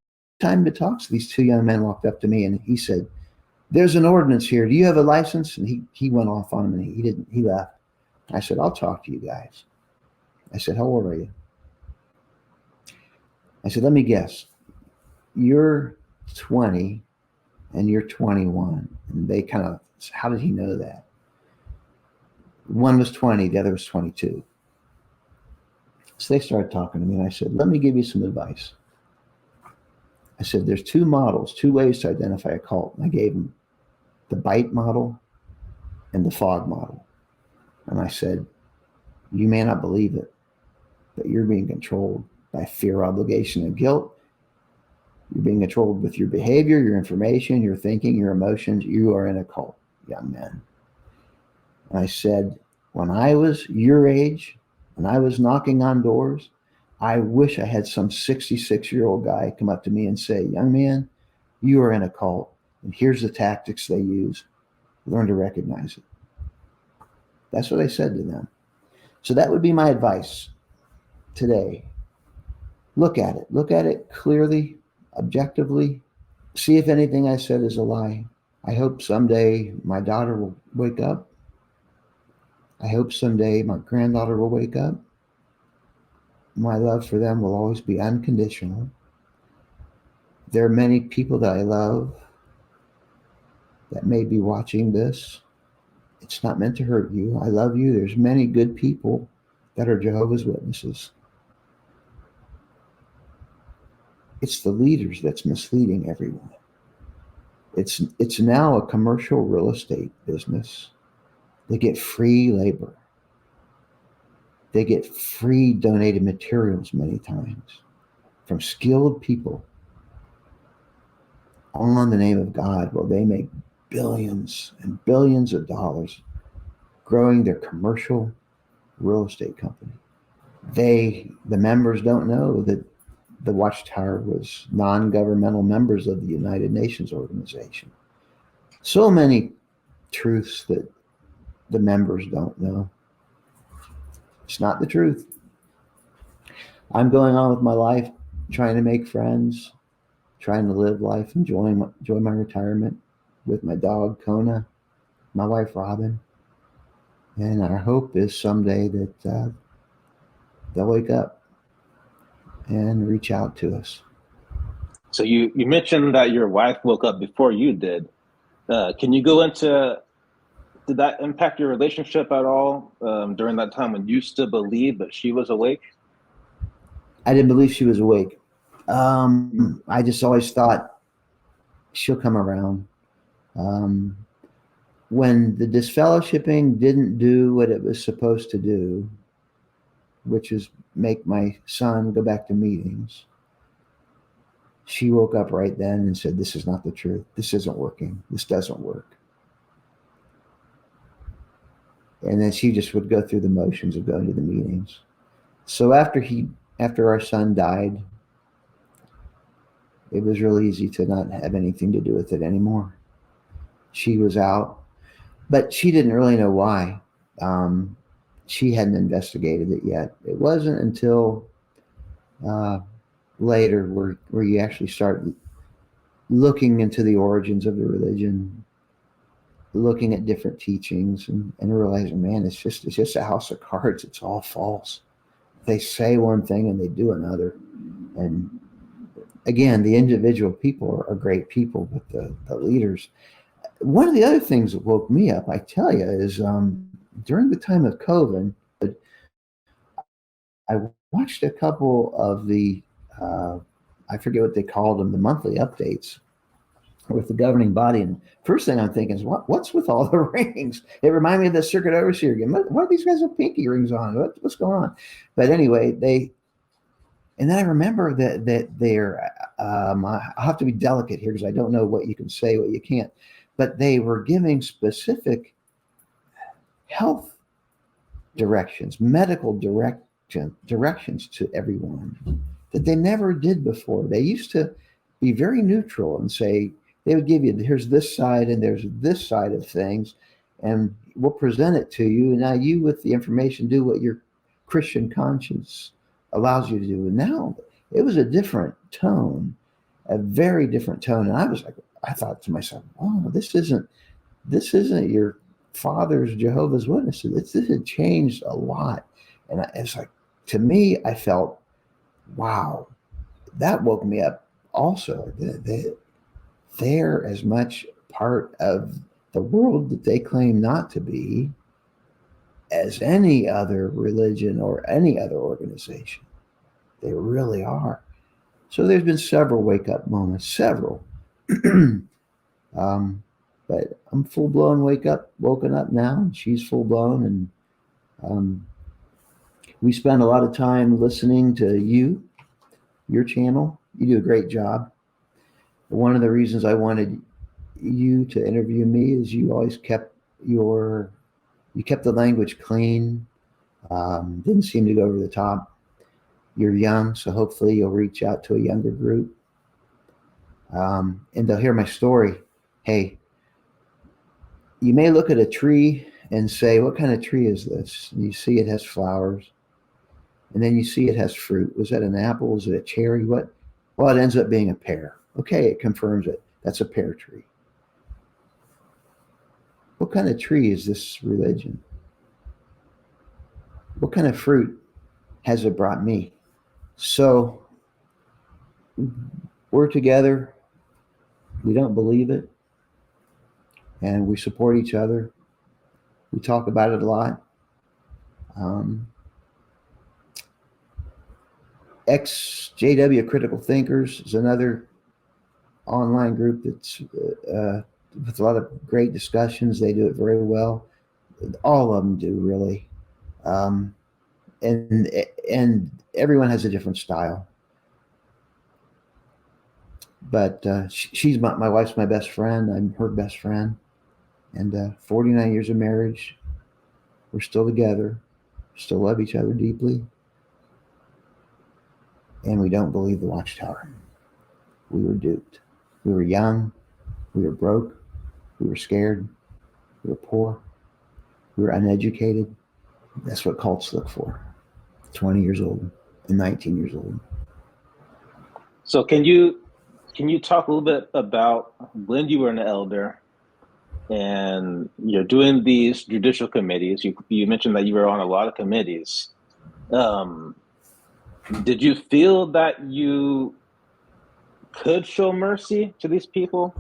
time to talk? So these 2 young men walked up to me and he said, there's an ordinance here. Do you have a license? And he went off on him and he left. I said, I'll talk to you guys. I said, how old are you? I said, let me guess. You're 20 and you're 21. And they kind of, how did he know that? One was 20, the other was 22. So they started talking to me and I said, let me give you some advice. I said, there's 2 models, 2 ways to identify a cult. And I gave them the bite model and the fog model. And I said, you may not believe it, but you're being controlled by fear, obligation, and guilt. You're being controlled with your behavior, your information, your thinking, your emotions. You are in a cult, young men. And I said, when I was your age, when I was knocking on doors, I wish I had some 66-year-old guy come up to me and say, young man, you are in a cult, and here's the tactics they use. Learn to recognize it. That's what I said to them. So that would be my advice today. Look at it. Look at it clearly, objectively. See if anything I said is a lie. I hope someday my daughter will wake up. I hope someday my granddaughter will wake up. My love for them will always be unconditional. There are many people that I love that may be watching this. It's not meant to hurt you. I love you. There's many good people that are Jehovah's Witnesses. It's the leaders that's misleading everyone. It's now a commercial real estate business. They get free labor. They get free donated materials many times from skilled people all in the name of God. Well, they make billions and billions of dollars growing their commercial real estate company. The members don't know that the Watchtower was non-governmental members of the United Nations organization. So many truths that the members don't know. It's not the truth. I'm going on with my life, trying to make friends, trying to live life, enjoy my retirement with my dog, Kona, my wife, Robin. And our hope is someday that they'll wake up and reach out to us. So you mentioned that your wife woke up before you did. Can you go into, did that impact your relationship at all during that time when you still believed that she was awake? I didn't believe she was awake. I just always thought she'll come around. When the disfellowshipping didn't do what it was supposed to do, which is make my son go back to meetings, she woke up right then and said, this is not the truth. This isn't working. This doesn't work. And then she just would go through the motions of going to the meetings. So after our son died, it was real easy to not have anything to do with it anymore. She was out, but she didn't really know why. She hadn't investigated it yet. It wasn't until later where you actually start looking into the origins of the religion, looking at different teachings, and realizing, man, it's just a house of cards. It's all false. They say one thing and they do another. And again, the individual people are great people, but the leaders. One of the other things that woke me up, I tell you, is during the time of COVID, I watched a couple of the, I forget what they called them, the monthly updates with the governing body. And first thing I'm thinking is, what's with all the rings? It reminded me of the circuit overseer again. What are these guys with pinky rings on? What's going on? But anyway, and then I remember that they're, I'll have to be delicate here because I don't know what you can say, what you can't, but they were giving specific health directions, medical directions to everyone that they never did before. They used to be very neutral and say, they would give you, here's this side and there's this side of things, and we'll present it to you. And now you, with the information, do what your Christian conscience allows you to do. And now it was a different tone, a very different tone. And I thought to myself, oh, this isn't your father's Jehovah's Witnesses. This had changed a lot. And it's like, to me, I felt, wow, that woke me up also. They're as much part of the world that they claim not to be as any other religion or any other organization. They really are. So there's been several wake-up moments, several. But I'm full-blown woken up now, and she's full-blown, and we spend a lot of time listening to your channel. You do a great job. One of the reasons I wanted you to interview me is you always kept the language clean, didn't seem to go over the top. You're young, so hopefully you'll reach out to a younger group, and they'll hear my story. Hey, you may look at a tree and say, what kind of tree is this? And you see it has flowers, and then you see it has fruit. Was that an apple? Was it a cherry? What? Well, it ends up being a pear. Okay, it confirms it. That's a pear tree. What kind of tree is this religion? What kind of fruit has it brought me? So we're together. We don't believe it. And we support each other. We talk about it a lot. JW Critical Thinkers is another online group that's with a lot of great discussions. They do it very well. All of them do, really. And everyone has a different style. But she's my wife's my best friend. I'm her best friend. And 49 years of marriage, we're still together, still love each other deeply. And we don't believe the Watchtower. We were duped. We were young. We were broke. We were scared. We were poor. We were uneducated. That's what cults look for. 20 years old and 19 years old. So can you talk a little bit about when you were an elder and you're doing these judicial committees? You mentioned that you were on a lot of committees. Did you feel that you could show mercy to these people?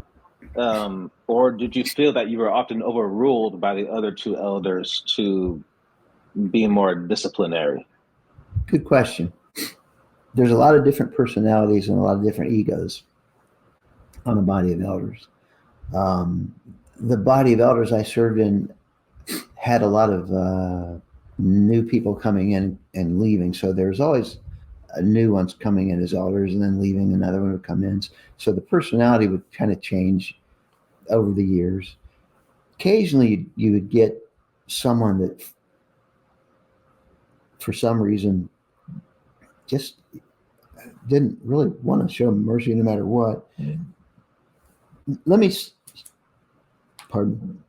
Or did you feel that you were often overruled by the other two elders to be more disciplinary? Good question. There's a lot of different personalities and a lot of different egos on the body of elders. The body of elders I served in had a lot of new people coming in and leaving. So there's always new ones coming in as elders and then leaving, another one would come in. So the personality would kind of change over the years. Occasionally you would get someone that for some reason just didn't really want to show mercy no matter what. Let me, pardon.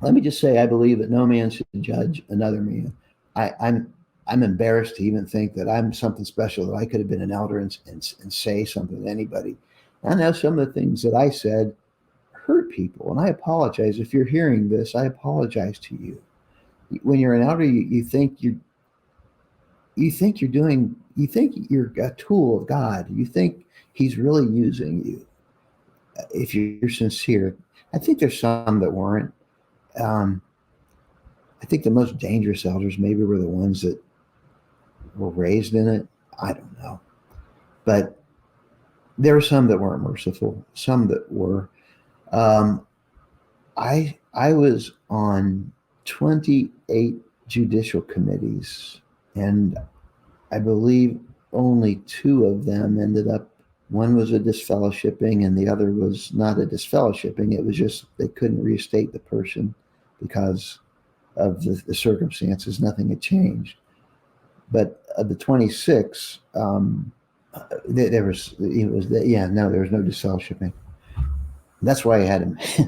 Let me just say, I believe that no man should judge another man. I'm embarrassed to even think that I'm something special, that I could have been an elder and say something to anybody. I know some of the things that I said hurt people, and I apologize. If you're hearing this, I apologize to you. When you're an elder, you think you're a tool of God. You think he's really using you. If you're sincere, I think there's some that weren't. I think the most dangerous elders maybe were the ones that were raised in it. I don't know. But there were some that weren't merciful, some that were. I was on 28 judicial committees, and I believe only 2 of them ended up. One was a disfellowshipping, and the other was not a disfellowshipping. It was just they couldn't reinstate the person because of the circumstances. Nothing had changed. But of the 26, there was no disfellowshipping. That's why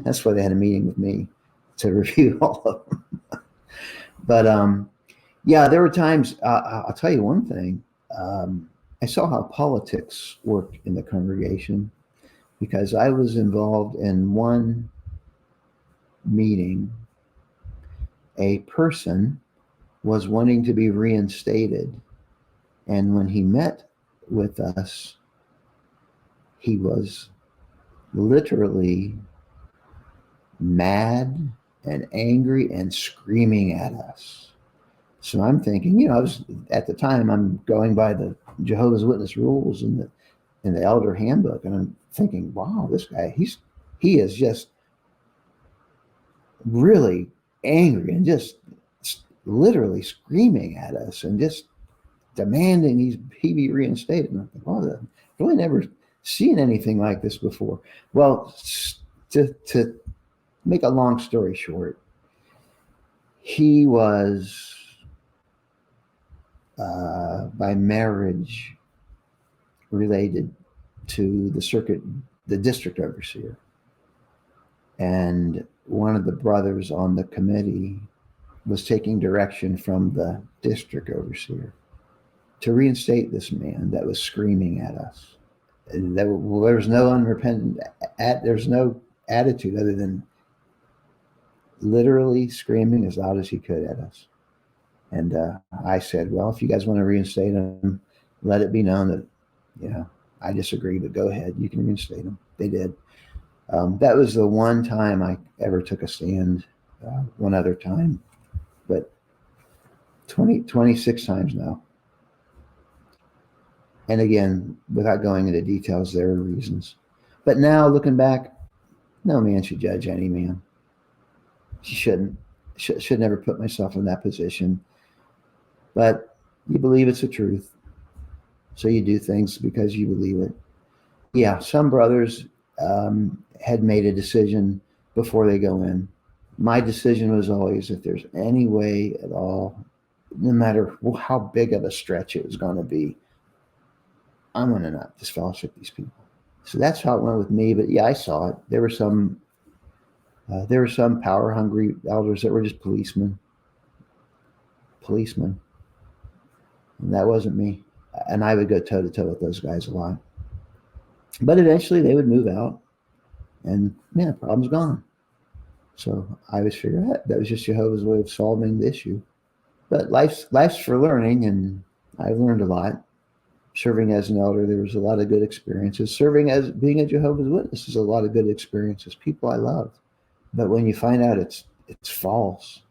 that's why they had a meeting with me to review all of them. But yeah, there were times. I'll tell you one thing. I saw how politics worked in the congregation because I was involved in one meeting. A person was wanting to be reinstated, and when he met with us, he was literally mad and angry and screaming at us. So I'm thinking, I was at the time I'm going by the Jehovah's Witness rules in the Elder Handbook, and I'm thinking, wow, this guy he is just really angry and just literally screaming at us and just demanding he be reinstated. And I'm like, wow, I've really never seen anything like this before. Well, to make a long story short, he was by marriage related to the district overseer. And one of the brothers on the committee was taking direction from the district overseer to reinstate this man that was screaming at us. There was no unrepentant, there's no attitude other than literally screaming as loud as he could at us. And I said, well, if you guys want to reinstate him, let it be known that, I disagree, but go ahead. You can reinstate him. They did. That was the one time I ever took a stand, one other time, but 26 times now. And again, without going into details, there are reasons. But now looking back, no man should judge any man. She shouldn't. Should never put myself in that position. But you believe it's the truth. So you do things because you believe it. Yeah, some brothers had made a decision before they go in. My decision was always, if there's any way at all, no matter how big of a stretch it was going to be, I'm going to not disfellowship these people. So that's how it went with me. But yeah, I saw it. There were some power-hungry elders that were just policemen. And that wasn't me. And I would go toe-to-toe with those guys a lot. But eventually they would move out, and the problem's gone. So I always figure that was just Jehovah's way of solving the issue. But life's for learning, and I've learned a lot. Serving as an elder, there was a lot of good experiences. Serving as being a Jehovah's Witness is a lot of good experiences. People I loved. But when you find out it's false,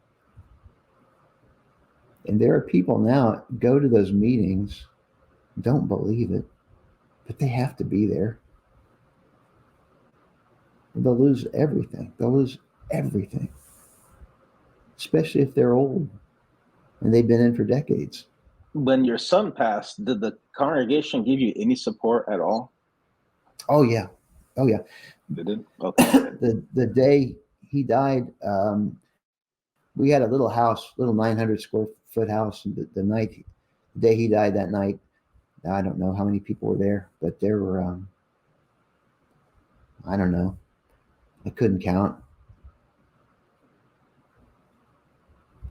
and there are people now go to those meetings, don't believe it, but they have to be there. They'll lose everything. Especially if they're old and they've been in for decades. When your son passed, did the congregation give you any support at all? Oh yeah. They did? Okay. The day he died, We had a little house, little 900 square foot house. And the day he died that night, I don't know how many people were there, but there were, I don't know. I couldn't count.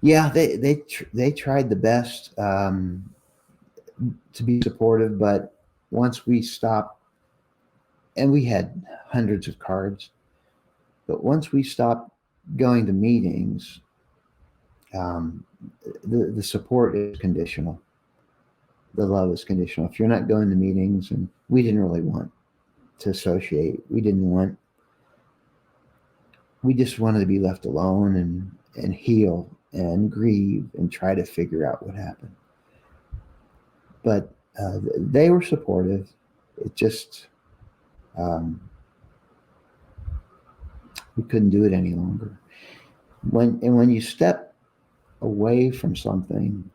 Yeah, they tried the best to be supportive, but once we stopped, and we had hundreds of cards, but once we stopped going to meetings, the support is conditional. The love is conditional. If you're not going to meetings, and we didn't really want to associate, we just wanted to be left alone and heal and grieve and try to figure out what happened. But they were supportive. It just, we couldn't do it any longer. When you step away from something,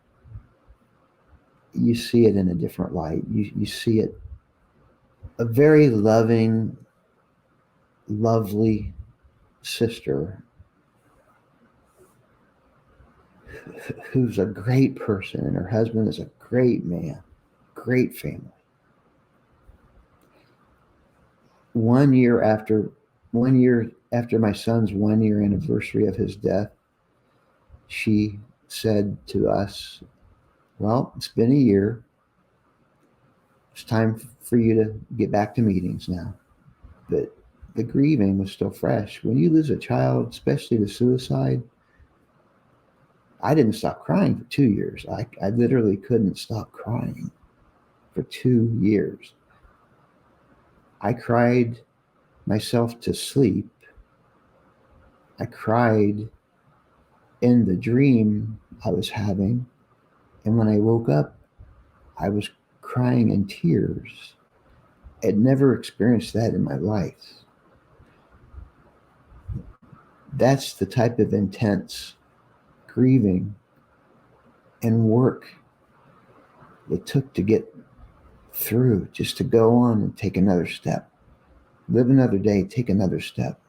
you see it in a different light. You see it, a very loving, lovely sister who's a great person, and her husband is a great man, great family. 1 year after my son's 1 year anniversary of his death, she said to us, well, it's been a year. It's time for you to get back to meetings now. But the grieving was still fresh. When you lose a child, especially to suicide, I didn't stop crying for 2 years. I literally couldn't stop crying for 2 years. I cried myself to sleep. I cried in the dream I was having. And when I woke up, I was crying in tears. I'd never experienced that in my life. That's the type of intense grieving and work it took to get through, just to go on and take another step, live another day, take another step.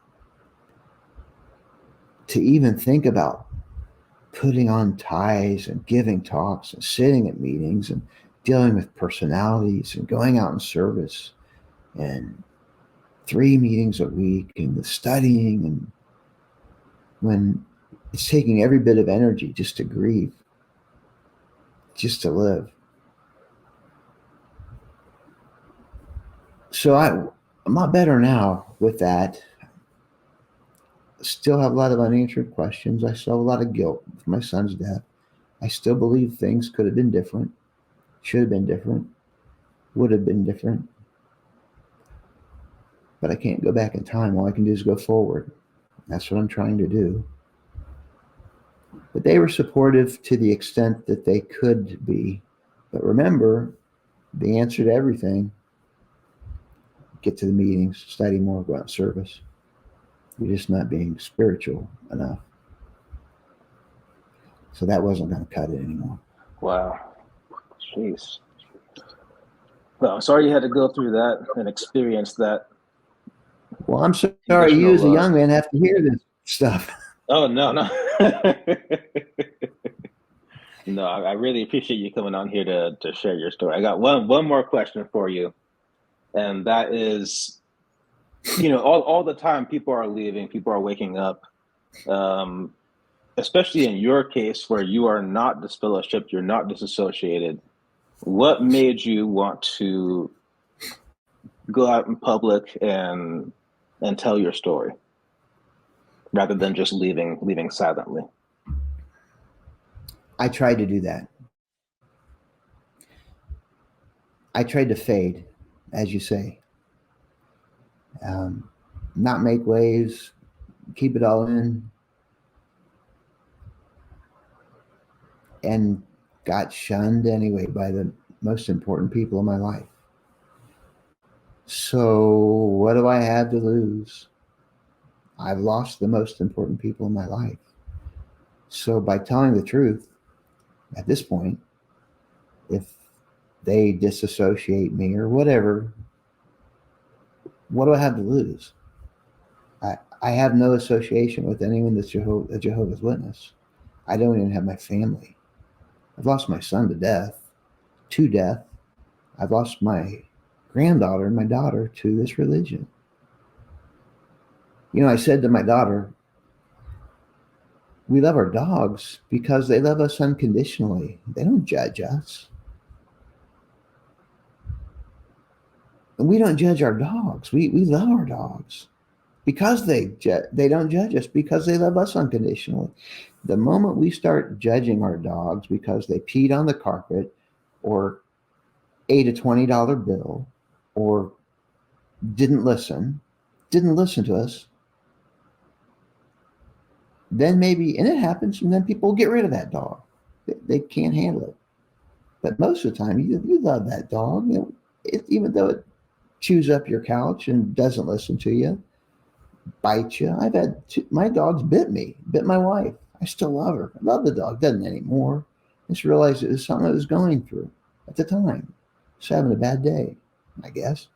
To even think about putting on ties and giving talks and sitting at meetings and dealing with personalities and going out in service and 3 meetings a week and the studying, and when it's taking every bit of energy just to grieve, just to live. So I'm a lot better now with that. Still have a lot of unanswered questions. I still have a lot of guilt with my son's death. I still believe things could have been different, should have been different, would have been different. But I can't go back in time. All I can do is go forward. That's what I'm trying to do. But they were supportive to the extent that they could be. But remember, the answer to everything: get to the meetings, study more, go out in service. You're just not being spiritual enough. So that wasn't going to cut it anymore. Wow. Jeez. Well, I'm sorry you had to go through that and experience that. Well, I'm sorry you as a young man have to hear this stuff. Oh, no. No, I really appreciate you coming on here to share your story. I got one more question for you. And that is, all the time people are leaving, people are waking up, especially in your case where you are not disfellowshipped, you're not disassociated. What made you want to go out in public and tell your story rather than just leaving silently? I tried to do that. I tried to fade, as you say. Not make waves, keep it all in, and got shunned anyway by the most important people in my life. So what do I have to lose? I've lost the most important people in my life. So by telling the truth, at this point, if they disassociate me or whatever, what do I have to lose? I have no association with anyone that's a Jehovah's Witness. I don't even have my family. I've lost my son to death. I've lost my granddaughter and my daughter to this religion. You know, I said to my daughter, we love our dogs because they love us unconditionally. They don't judge us. And we don't judge our dogs. We love our dogs because they don't judge us, because they love us unconditionally. The moment we start judging our dogs because they peed on the carpet or ate a $20 bill or didn't listen to us, then maybe, and it happens, and then people get rid of that dog. They can't handle it. But most of the time, you love that dog. You know, even though it chews up your couch and doesn't listen to you, bites you. I've had my dogs bit my wife. I still love her. I love the dog. Doesn't anymore. I just realized it was something I was going through at the time. Just having a bad day, I guess.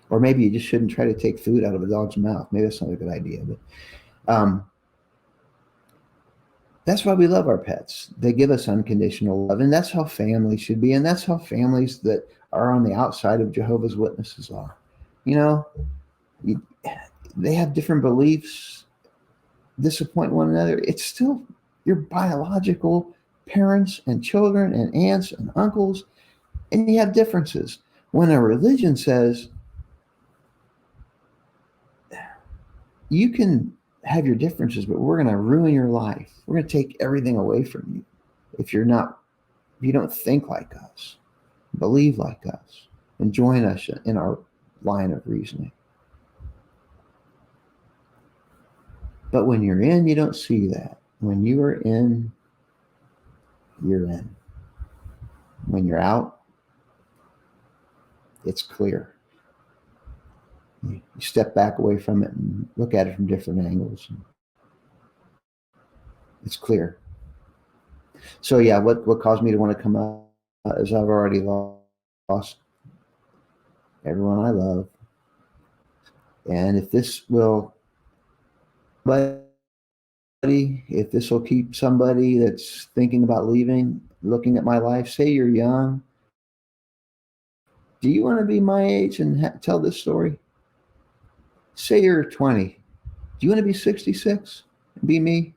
Or maybe you just shouldn't try to take food out of a dog's mouth. Maybe that's not a good idea. But that's why we love our pets. They give us unconditional love. And that's how families should be. And that's how families that are on the outside of Jehovah's Witnesses are. You know, they have different beliefs, disappoint one another. It's still your biological parents and children and aunts and uncles, and you have differences. When a religion says you can have your differences, but we're going to ruin your life, we're going to take everything away from you if you don't think like us, believe like us, and join us in our line of reasoning. But when you're in, you don't see that. When you are in, you're in. When you're out, it's clear. You step back away from it and look at it from different angles. It's clear. So yeah, what caused me to want to come out is I've already lost everyone I love. And if this will keep somebody that's thinking about leaving, looking at my life, say you're young, do you want to be my age and tell this story? Say you're 20. Do you want to be 66 and be me?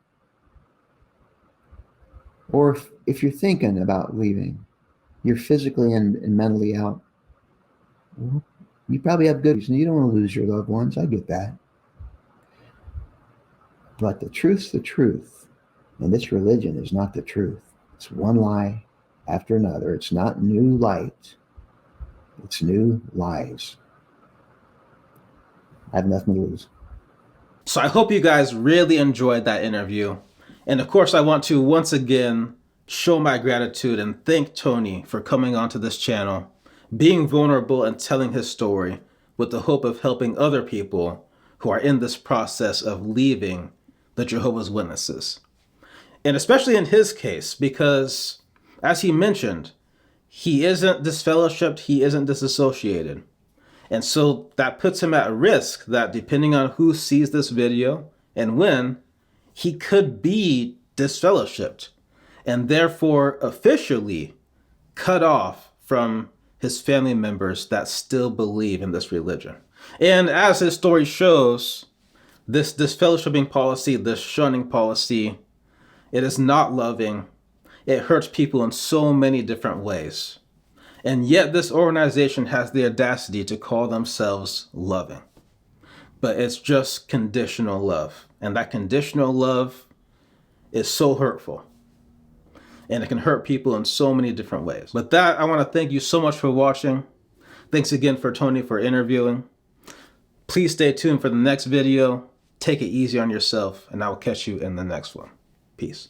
Or if you're thinking about leaving, you're physically and mentally out, well, you probably have good reason. You don't want to lose your loved ones. I get that. But the truth's the truth. And this religion is not the truth. It's one lie after another. It's not new light. It's new lies. I have nothing to lose. So I hope you guys really enjoyed that interview. And of course, I want to once again show my gratitude and thank Tony for coming onto this channel, being vulnerable and telling his story with the hope of helping other people who are in this process of leaving the Jehovah's Witnesses. And especially in his case, because as he mentioned, he isn't disfellowshipped, he isn't disassociated. And so that puts him at risk that depending on who sees this video and when, he could be disfellowshipped and therefore officially cut off from his family members that still believe in this religion. And as his story shows, this disfellowshipping policy, this shunning policy, it is not loving. It hurts people in so many different ways. And yet this organization has the audacity to call themselves loving. But it's just conditional love. And that conditional love is so hurtful. And it can hurt people in so many different ways. With that, I want to thank you so much for watching. Thanks again for Tony for interviewing. Please stay tuned for the next video. Take it easy on yourself, and I will catch you in the next one. Peace.